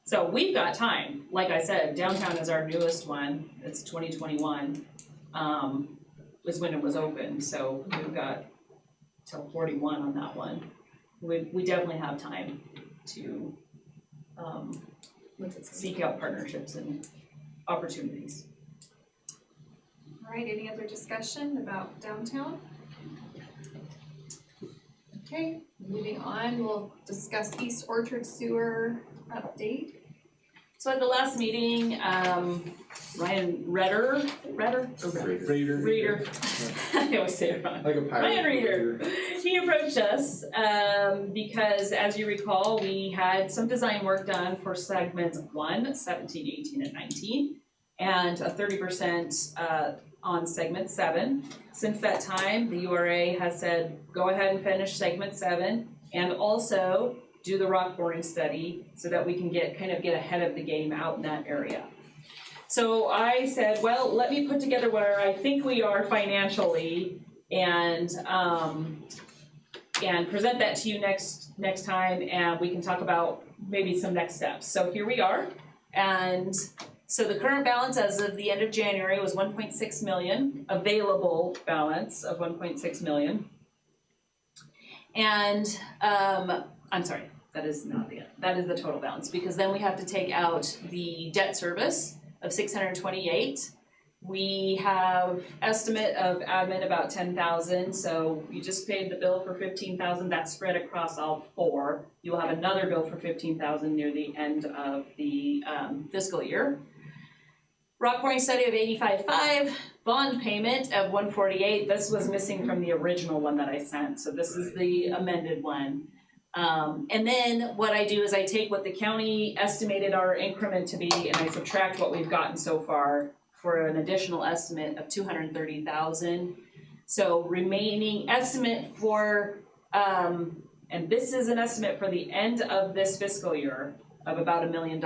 Speaker 2: So we've got time. Like I said, downtown is our newest one. It's 2021. was when it was open, so we've got till 41 on that one. We definitely have time to seek out partnerships and opportunities.
Speaker 1: All right, any other discussion about downtown? Okay, moving on, we'll discuss East Orchard Sewer update.
Speaker 2: So at the last meeting, Ryan Reeder, I always say it wrong.
Speaker 7: Like a pirate.
Speaker 2: Ryan Reeder, he approached us because, as you recall, we had some design work done for segments 1, 17, 18, and 19, and a 30% on segment 7. Since that time, the URA has said, go ahead and finish segment 7, and also do the rock boring study so that we can get ahead of the game out in that area. So I said, well, let me put together where I think we are financially and present that to you next time, and we can talk about maybe some next steps. So here we are, and so the current balance as of the end of January was 1.6 million, available balance of 1.6 million. And I'm sorry, that is not that is the total balance, because then we have to take out the debt service of 628. We have estimate of admin about 10,000, so you just paid the bill for 15,000, that's spread across all 4. You will have another bill for 15,000 near the end of the fiscal year. Rock boring study of 85.5, bond payment of 148. This was missing from the original one that I sent, so this is the amended one. And then what I do is I take what the county estimated our increment to be, and I subtract what we've gotten so far for an additional estimate of 230,000. So remaining estimate for, and this is an estimate for the end of this fiscal year of about $1 million.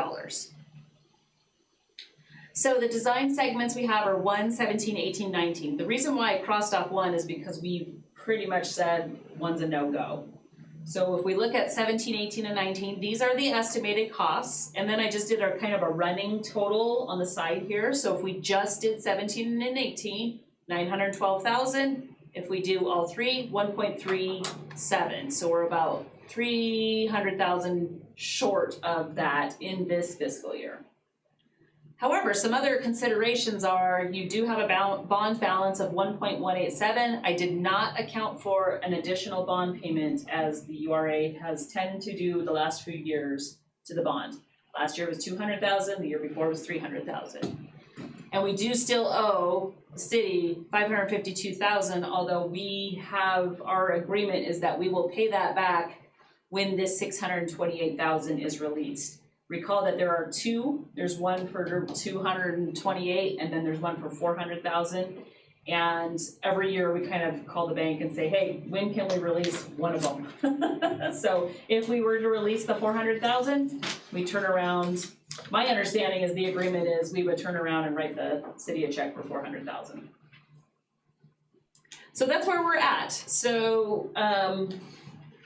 Speaker 2: So the design segments we have are 1, 17, 18, 19. The reason why I crossed off 1 is because we pretty much said 1's a no-go. So if we look at 17, 18, and 19, these are the estimated costs. And then I just did our kind of a running total on the side here. So if we just did 17 and 18, 912,000. If we do all 3, 1.37. So we're about 300,000 short of that in this fiscal year. However, some other considerations are you do have a bond balance of 1.187. I did not account for an additional bond payment as the URA has tended to do the last few years to the bond. Last year was 200,000, the year before was 300,000. And we do still owe the city 552,000, although we have, our agreement is that we will pay that back when this 628,000 is released. Recall that there are 2, there's one for 228 and then there's one for 400,000. And every year we kind of call the bank and say, hey, when can we release one of them? So if we were to release the 400,000, we turn around, my understanding is the agreement is we would turn around and write the city a check for 400,000. So that's where we're at. So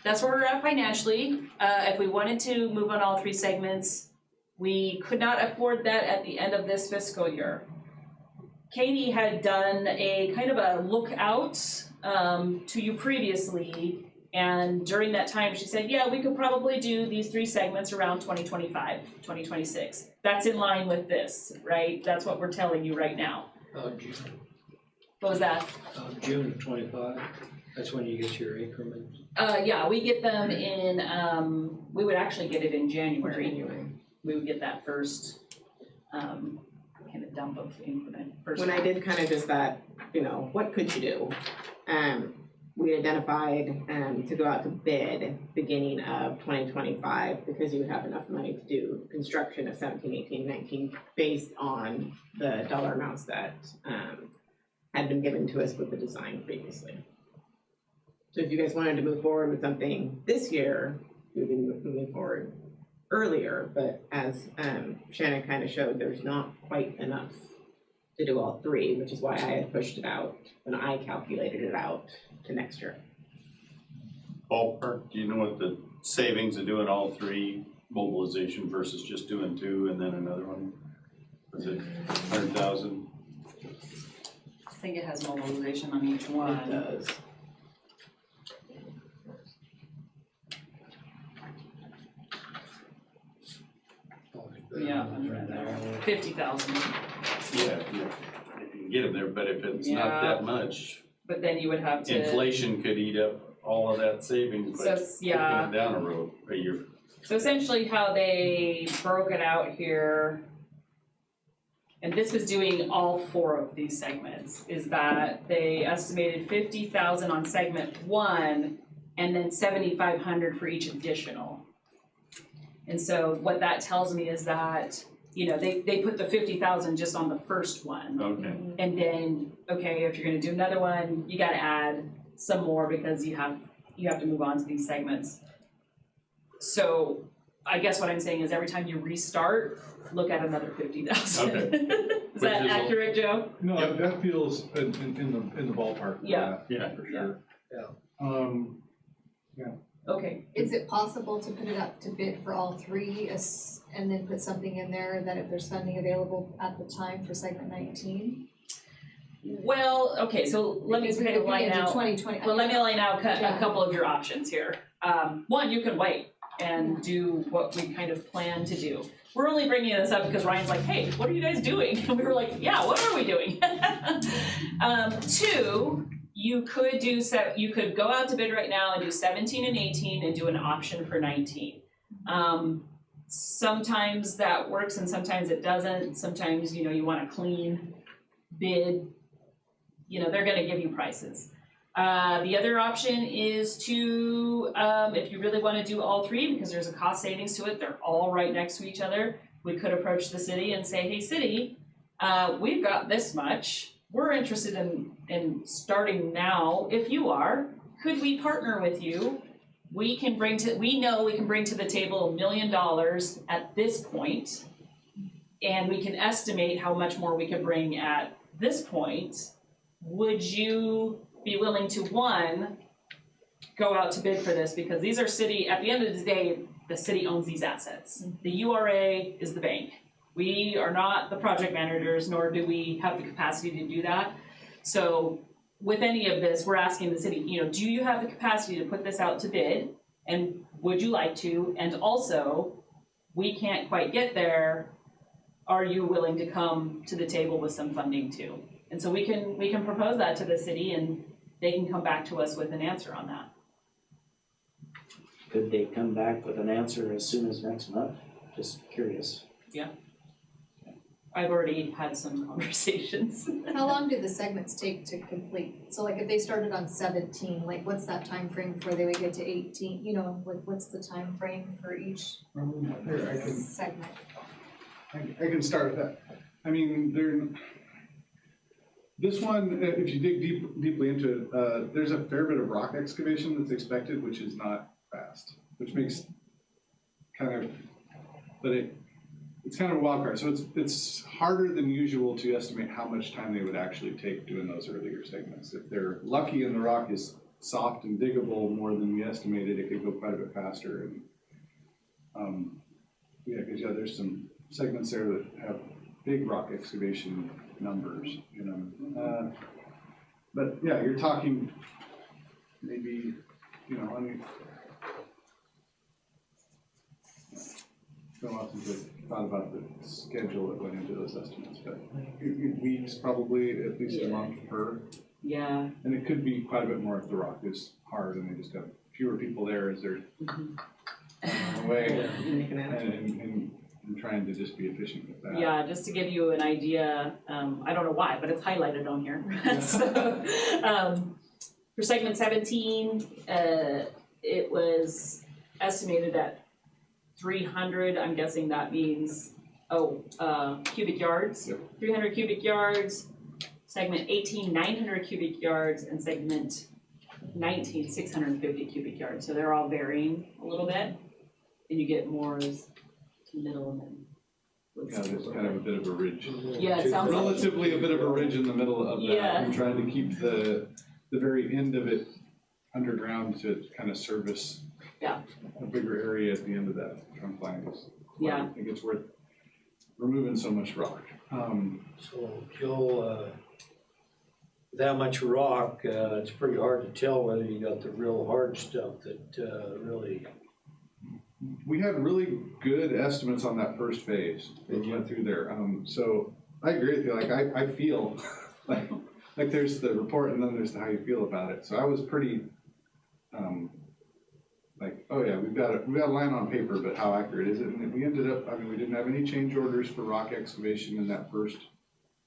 Speaker 2: that's where we're at financially. If we wanted to move on all 3 segments, we could not afford that at the end of this fiscal year. Katie had done a kind of a look out to you previously, and during that time she said, yeah, we could probably do these 3 segments around 2025, 2026. That's in line with this, right? That's what we're telling you right now.
Speaker 8: June.
Speaker 2: What was that?
Speaker 8: June of 25. That's when you get your increment.
Speaker 2: Yeah, we get them in, we would actually get it in January. We would get that first kind of dump of increment.
Speaker 6: When I did kind of just that, what could you do? We identified to go out to bid beginning of 2025 because you would have enough money to do construction of 17, 18, 19 based on the dollar amounts that had been given to us with the design previously. So if you guys wanted to move forward with something this year, we'd be moving forward earlier, but as Shannon kind of showed, there's not quite enough to do all 3, which is why I had pushed it out when I calculated it out to next year.
Speaker 3: Ballpark, do you know what the savings of doing all 3 mobilization versus just doing 2 and then another one? Was it 100,000?
Speaker 2: think it has mobilization on each one.
Speaker 6: It does.
Speaker 2: Yeah, I'm right there. 50,000,
Speaker 3: Yeah, if you can get them there, but if it's not
Speaker 2: Yeah.
Speaker 3: that much,
Speaker 2: but then you would have to.
Speaker 3: inflation could eat up all of that savings,
Speaker 2: So,
Speaker 3: but
Speaker 2: yeah.
Speaker 3: kicking it down a road, a year.
Speaker 2: So essentially how they broke it out here, and this was doing all 4 of these segments, is that they estimated 50,000 on segment 1 and then 7,500 for each additional. And so what that tells me is that, they put the 50,000 just on the first one.
Speaker 3: Okay,
Speaker 2: And then, okay, if you're gonna do another one, you gotta add some more because you have to move on to these segments. So I guess what I'm saying is every time you restart, look at another 50,000.
Speaker 3: Okay.
Speaker 2: Is that
Speaker 3: Which is-
Speaker 2: accurate, Joe?
Speaker 7: No,
Speaker 3: Yep.
Speaker 7: that feels in the ballpark of
Speaker 2: Yeah.
Speaker 7: that,
Speaker 3: Yeah.
Speaker 7: for sure.
Speaker 8: Yeah.
Speaker 2: Okay,
Speaker 1: Is it possible to put it up to bid for all 3 and then put something in there that if there's funding available at the time for segment 19?
Speaker 2: well, okay, so let me
Speaker 1: Because we
Speaker 2: kind of
Speaker 1: could be
Speaker 2: line
Speaker 1: into
Speaker 2: out,
Speaker 1: 2020.
Speaker 2: well, let me line out
Speaker 1: Yeah.
Speaker 2: a couple of your options here. One, you can wait and do what we kind of plan to do. We're only bringing this up because Ryan's like, hey, what are you guys doing? And we were like, yeah, what are we doing? 2, you could go out to bid right now and do 17 and 18 and do an option for 19. Sometimes that works and sometimes it doesn't. Sometimes, you want a clean bid. They're gonna give you prices. The other option is to, if you really wanna do all 3, because there's a cost savings to it, they're all right next to each other. We could approach the city and say, hey, city, we've got this much. We're interested in starting now. If you are, could we partner with you? We know we can bring to the table $1 million at this point, and we can estimate how much more we could bring at this point. Would you be willing to, 1, go out to bid for this? Because these are at the end of the day, the city owns these assets. The URA is the bank. We are not the project managers, nor do we have the capacity to do that. So with any of this, we're asking the city, do you have the capacity to put this out to bid? And would you like to? And also, we can't quite get there. Are you willing to come to the table with some funding too? And so we can propose that to the city and they can come back to us with an answer on that.
Speaker 9: Could they come back with an answer as soon as next month? Just curious.
Speaker 2: I've already had some conversations.
Speaker 1: How long do the segments take to complete? So like if they started on 17, like what's that time frame before they would get to 18? Like what's the time frame for each
Speaker 7: Here,
Speaker 1: segment?
Speaker 7: I can start with that. I mean, this one, if you dig deeply into it, there's a fair bit of rock excavation that's expected, which is not fast, which makes it's kind of a wild card. So it's harder than usual to estimate how much time they would actually take doing those earlier segments. If they're lucky and the rock is soft and diggable more than we estimated, it could go quite a bit faster. And because there's some segments there that have big rock excavation numbers in them. But yeah, you're talking maybe, I mean, don't often thought about the schedule that went into those estimates, but weeks probably, at least a month per.
Speaker 2: Yeah.
Speaker 7: And it could be quite a bit more if the rock is hard and they just have fewer people there as they're away and trying to just be efficient with that.
Speaker 2: Yeah, just to give you an idea, I don't know why, but it's highlighted on here. So, for segment 17, it was estimated at 300, I'm guessing that means, cubic yards.
Speaker 7: Yep.
Speaker 2: 300 cubic yards, segment 18, 900 cubic yards, and segment 19, 650 cubic yards. So they're all varying a little bit, and you get more as middle and then.
Speaker 7: Yeah, there's kind of a bit of a ridge.
Speaker 2: Yeah, it sounds like.
Speaker 7: Relatively a bit of a ridge in the middle of that.
Speaker 2: Yeah.
Speaker 7: I'm trying to keep the very end of it underground to kind of service a bigger area at the end of that trunk line.
Speaker 2: Yeah.
Speaker 7: I think it's worth removing so much rock.
Speaker 8: So Joe, that much rock, it's pretty hard to tell whether you got the real hard stuff that really.
Speaker 7: We had really good estimates on that first phase that went through there. So I agree with you. Like I feel like there's the report and then there's how you feel about it. So I was pretty like, oh yeah, we've got a line on paper, but how accurate is it? And we ended up, I mean, we didn't have any change orders for rock excavation in that first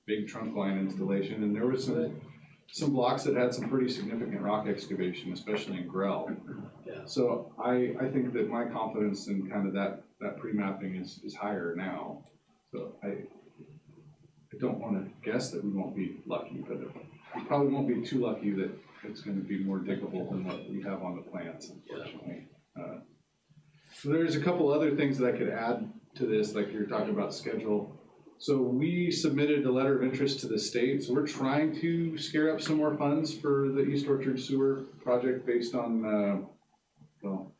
Speaker 7: big trunk line installation, and there was some blocks that had some pretty significant rock excavation, especially in Grell.
Speaker 8: Yeah.
Speaker 7: So I think that my confidence in kind of that pre-mapping is higher now. So I don't want to guess that we won't be lucky, but we probably won't be too lucky that it's going to be more diggable than what we have on the plans, unfortunately. So there's a couple other things that I could add to this, like you're talking about schedule. So we submitted a letter of interest to the state, so we're trying to scare up some more funds for the East Orchard Sewer project based on, well,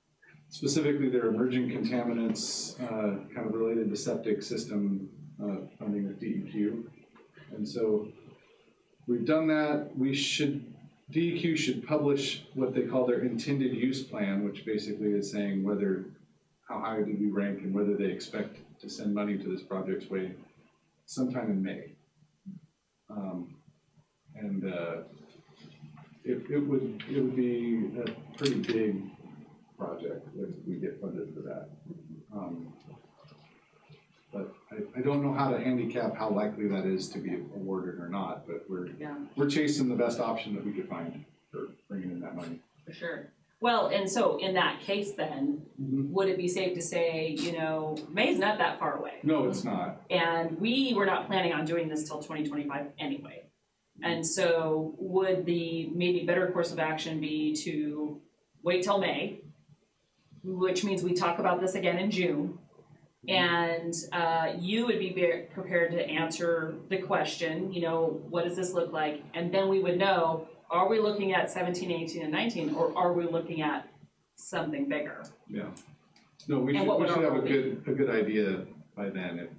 Speaker 7: specifically their emerging contaminants, kind of related to septic system funding with DEQ. And so we've done that. DEQ should publish what they call their intended use plan, which basically is saying how high did we rank and whether they expect to send money to this project's way sometime in May. It would be a pretty big project if we get funded for that. But I don't know how to handicap how likely that is to be awarded or not, but we're chasing the best option that we could find for bringing in that money.
Speaker 2: For sure. Well, and so in that case then, would it be safe to say, May's not that far away?
Speaker 7: No, it's not.
Speaker 2: And we were not planning on doing this till 2025 anyway. And so would the maybe better course of action be to wait till May, which means we talk about this again in June, and you would be prepared to answer the question, what does this look like? And then we would know, are we looking at 17, 18, and 19, or are we looking at something bigger?
Speaker 7: Yeah. No, we should have a good idea by then.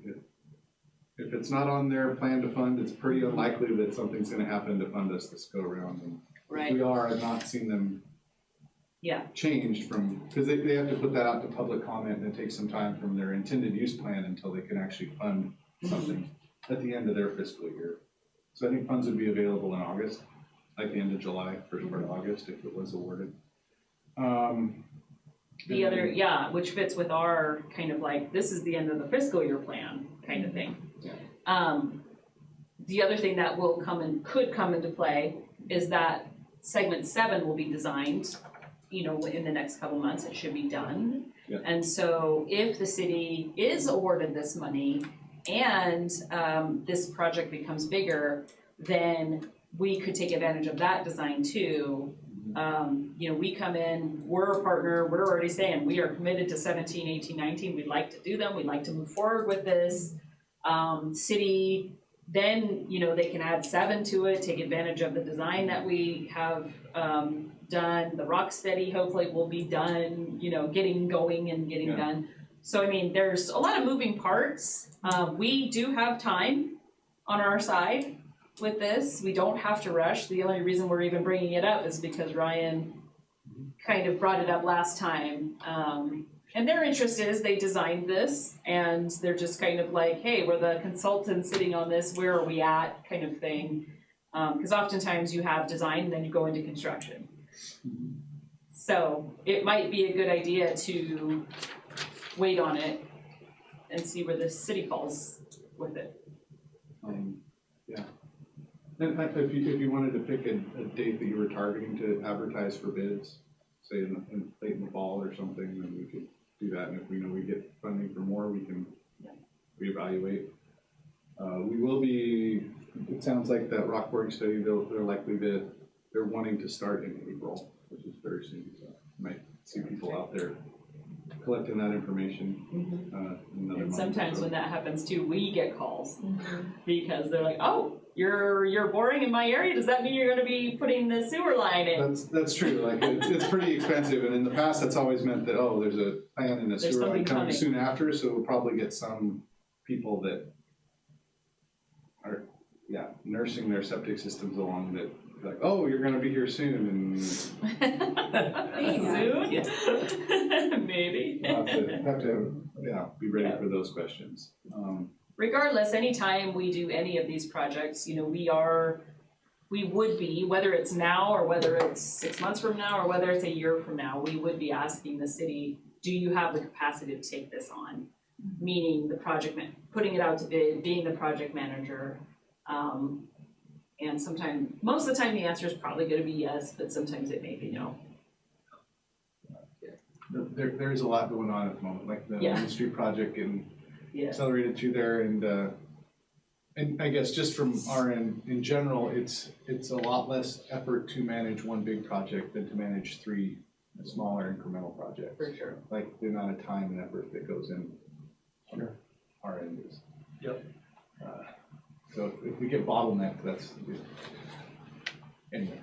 Speaker 7: If it's not on their plan to fund, it's pretty unlikely that something's going to happen to fund us this go around. And if we are, I've not seen them changed from, because they have to put that out to public comment, and it takes some time from their intended use plan until they can actually fund something at the end of their fiscal year. So I think funds would be available in August, like the end of July, first part of August, if it was awarded.
Speaker 2: Which fits with our kind of like, this is the end of the fiscal year plan kind of thing. Yeah. The other thing that could come into play is that segment 7 will be designed, in the next couple months. It should be done.
Speaker 7: Yeah.
Speaker 2: And so if the city is awarded this money and this project becomes bigger, then we could take advantage of that design too. We come in, we're a partner, we're already saying we are committed to 17, 18, 19. We'd like to do them. We'd like to move forward with this. City, then, they can add 7 to it, take advantage of the design that we have done. The rock steady hopefully will be done, getting going and getting done. So, there's a lot of moving parts. We do have time on our side with this. We don't have to rush. The only reason we're even bringing it up is because Ryan kind of brought it up last time. And their interest is they designed this, and they're just kind of like, hey, we're the consultants sitting on this, where are we at, kind of thing. Because oftentimes you have design and then you go into construction. So it might be a good idea to wait on it and see where the city falls with it.
Speaker 7: And if you wanted to pick a date that you were targeting to advertise for bids, say late in the fall or something, then we could do that. And if we know we get funding for more, we can reevaluate. We will be, it sounds like that rock boring study, they're wanting to start in April, which is very soon. So you might see people out there collecting that information.
Speaker 2: And sometimes when that happens too, we get calls because they're like, oh, you're boring in my area, does that mean you're going to be putting the sewer line in?
Speaker 7: That's true. Like it's pretty expensive, and in the past that's always meant that there's a plan and a sewer line coming soon after, so we'll probably get some people that nursing their septic systems along that, like, oh, you're gonna be here soon,
Speaker 2: Soon? Maybe.
Speaker 7: and have to, be ready for those questions.
Speaker 2: Regardless, anytime we do any of these projects, we would be, whether it's now or whether it's 6 months from now or whether it's a year from now, we would be asking the city, do you have the capacity to take this on? Meaning the putting it out to bid, being the project manager. And most of the time the answer is probably gonna be yes, but sometimes it may be no.
Speaker 7: There's a lot going on at the moment, like the
Speaker 2: Yeah.
Speaker 7: Main Street project and
Speaker 2: Yes.
Speaker 7: accelerated through there, and I guess just from our end, in general, it's a lot less effort to manage one big project than to manage 3 smaller incremental projects.
Speaker 2: For sure.
Speaker 7: Like the amount of time and effort that goes in on our end is.
Speaker 8: Yep.
Speaker 7: So if we get bottlenecked, that's, anyway.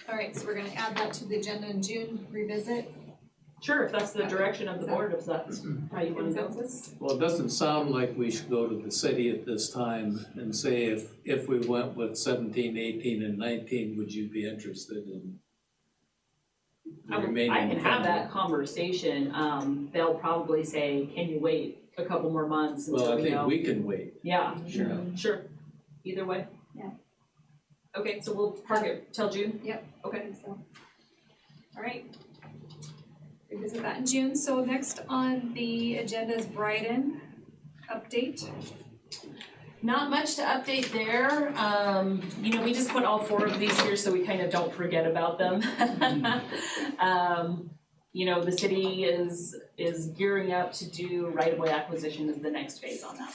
Speaker 1: All right, so we're gonna add that to the agenda in June, revisit
Speaker 2: Sure, if that's the direction of the board, if that's how you wanna go.
Speaker 1: consensus.
Speaker 4: Well, it doesn't sound like we should go to the city at this time and say if we went with 17, 18, and 19, would you be interested in the remaining
Speaker 2: I can have
Speaker 4: funding?
Speaker 2: that conversation, they'll probably say, can you wait a couple more months
Speaker 4: Well,
Speaker 2: until
Speaker 4: I
Speaker 2: we
Speaker 4: think
Speaker 2: know?
Speaker 4: we can wait.
Speaker 2: Yeah,
Speaker 4: Sure.
Speaker 2: sure, either way.
Speaker 1: Yeah.
Speaker 2: Okay, so we'll park it till June?
Speaker 1: Yep.
Speaker 2: Okay.
Speaker 1: So, all right. Revisit that in June. So next on the agenda is Bryden update.
Speaker 2: Not much to update there, we just put all 4 of these here so we kind of don't forget about them. The city is gearing up to do right-of-way acquisition as the next phase on that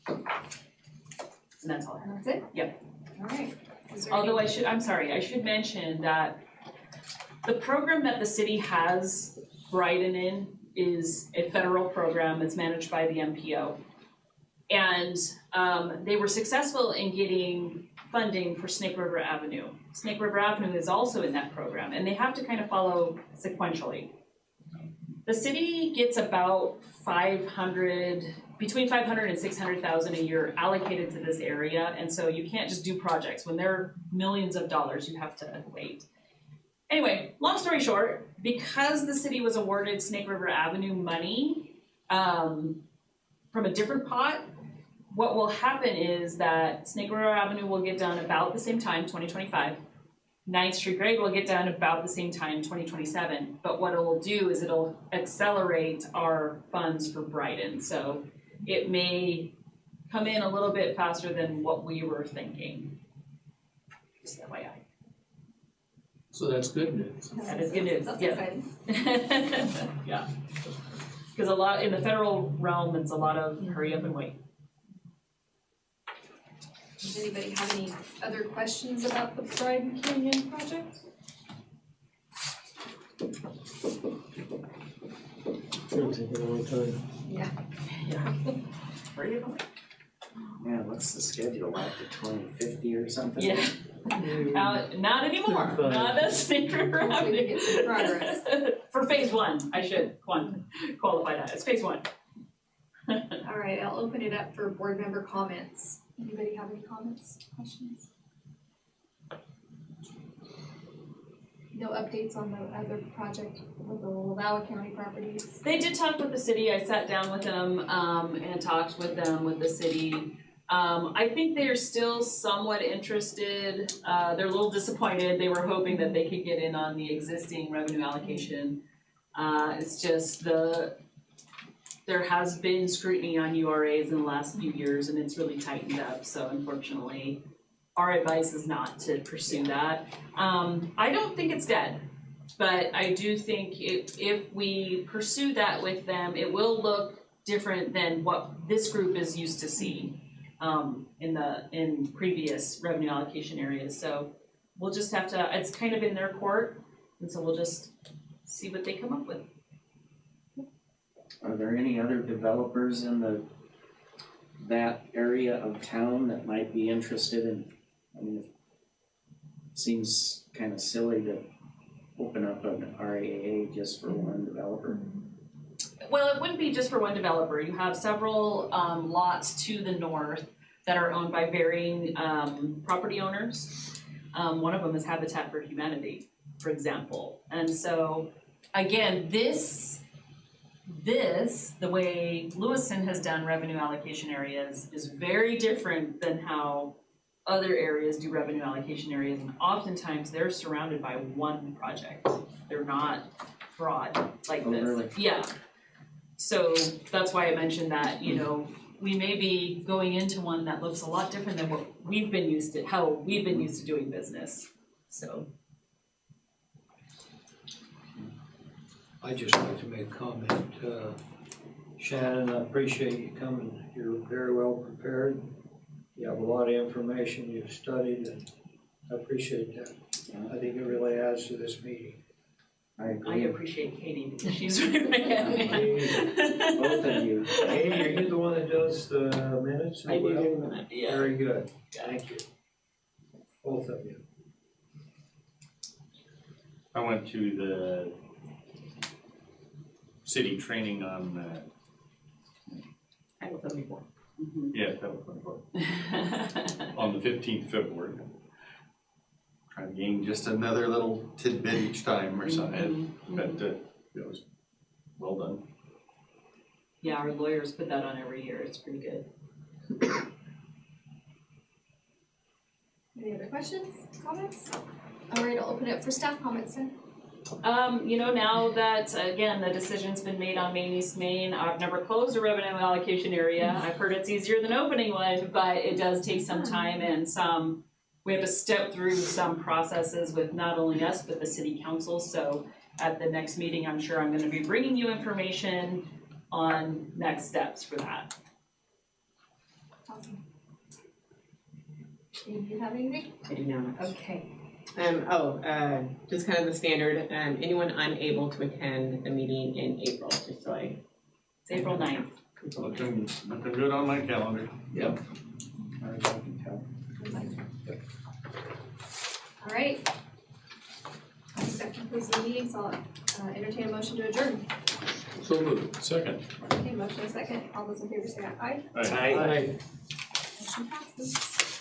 Speaker 2: one. And that's all I have.
Speaker 1: That's it?
Speaker 2: Yep.
Speaker 1: All right. Is there
Speaker 2: Although
Speaker 1: any-
Speaker 2: I should mention that the program that the city has Bryden in is a federal program. It's managed by the MPO. And they were successful in getting funding for Snake River Avenue. Snake River Avenue is also in that program, and they have to kind of follow sequentially. The city gets about between 500 and 600,000 a year allocated to this area, and so you can't just do projects. When they're millions of dollars, you have to wait. Anyway, long story short, because the city was awarded Snake River Avenue money from a different pot, what will happen is that Snake River Avenue will get done about the same time, 2025. 9th Street grade will get done about the same time, 2027. But what it will do is it'll accelerate our funds for Bryden. So it may come in a little bit faster than what we were thinking. Just FYI.
Speaker 4: So that's good news.
Speaker 2: That is good news,
Speaker 1: That's
Speaker 2: yeah.
Speaker 1: exciting.
Speaker 2: Yeah. Because in the federal realm, it's a lot of hurry up and wait.
Speaker 1: Does anybody have any other questions about the Bryden Canyon project?
Speaker 8: It'll take a long time.
Speaker 1: Yeah.
Speaker 2: Where are you going?
Speaker 9: Yeah, what's the schedule, out to 2050 or something?
Speaker 2: Yeah. Not anymore.
Speaker 8: 35.
Speaker 2: Not a Snake River
Speaker 1: Hopefully we
Speaker 2: Avenue.
Speaker 1: get some progress.
Speaker 2: For phase 1, I should qualify that. It's phase 1.
Speaker 1: All right, I'll open it up for board member comments. Anybody have any comments, questions? No updates on the other project with the Laval County properties?
Speaker 2: They did talk with the city. I sat down with them and talked with them with the city. I think they're still somewhat interested. They're a little disappointed. They were hoping that they could get in on the existing revenue allocation. It's just there has been scrutiny on URAs in the last few years, and it's really tightened up. So unfortunately, our advice is not to pursue that. I don't think it's dead, but I do think if we pursue that with them, it will look different than what this group is used to seeing in previous revenue allocation areas. So we'll just have to. It's kind of in their court, and so we'll just see what they come up with.
Speaker 9: Are there any other developers in that area of town that might be interested in, it seems kind of silly to open up an RAA just for one developer.
Speaker 2: well, it wouldn't be just for one developer. You have several lots to the north that are owned by varying property owners. One of them is Habitat for Humanity, for example. And so, again, the way Lewiston has done revenue allocation areas is very different than how other areas do revenue allocation areas. And oftentimes, they're surrounded by one project. They're not broad like this.
Speaker 9: Really?
Speaker 2: Yeah. So that's why I mentioned that, you know, we may be going into one that looks a lot different than what we've been used to, how we've been used to doing business. So.
Speaker 8: I'd just like to make a comment. Shannon, I appreciate you coming. You're very well prepared. You have a lot of information you've studied, and I appreciate that. I think it really adds to this meeting.
Speaker 2: I appreciate Katie because she's right at me.
Speaker 9: Both of you.
Speaker 8: Katie, are you the one that does the minutes?
Speaker 6: I do do the minutes.
Speaker 2: Yeah.
Speaker 8: Very good, thank you. Both of you.
Speaker 3: I went to the city training on,
Speaker 2: Title 74.
Speaker 3: Title 24, on the 15th of February. Trying to gain just another little tidbit each time or something, but it was well done.
Speaker 2: Yeah, our lawyers put that on every year. It's pretty good.
Speaker 1: Any other questions, comments? All right, I'll open it up for staff comments then.
Speaker 2: You know, now that, again, the decision's been made on Main East Main, I've never closed a revenue allocation area. I've heard it's easier than opening one, but it does take some time and we have to step through some processes with not only us, but the city council. So at the next meeting, I'm sure I'm gonna be bringing you information on next steps for that.
Speaker 1: Awesome. Do you have anything?
Speaker 6: I do not.
Speaker 1: Okay.
Speaker 6: Just kind of the standard, anyone unable to attend the meeting in April, just so I.
Speaker 2: It's April 9th.
Speaker 3: Looking good on my calendar.
Speaker 9: Yep.
Speaker 1: All right. I think that concludes the meeting, so I'll entertain a motion to adjourn.
Speaker 3: So moved. Second.
Speaker 1: Okay, motion and second. All those in favor say aye.
Speaker 3: Aye.
Speaker 1: Motion passes.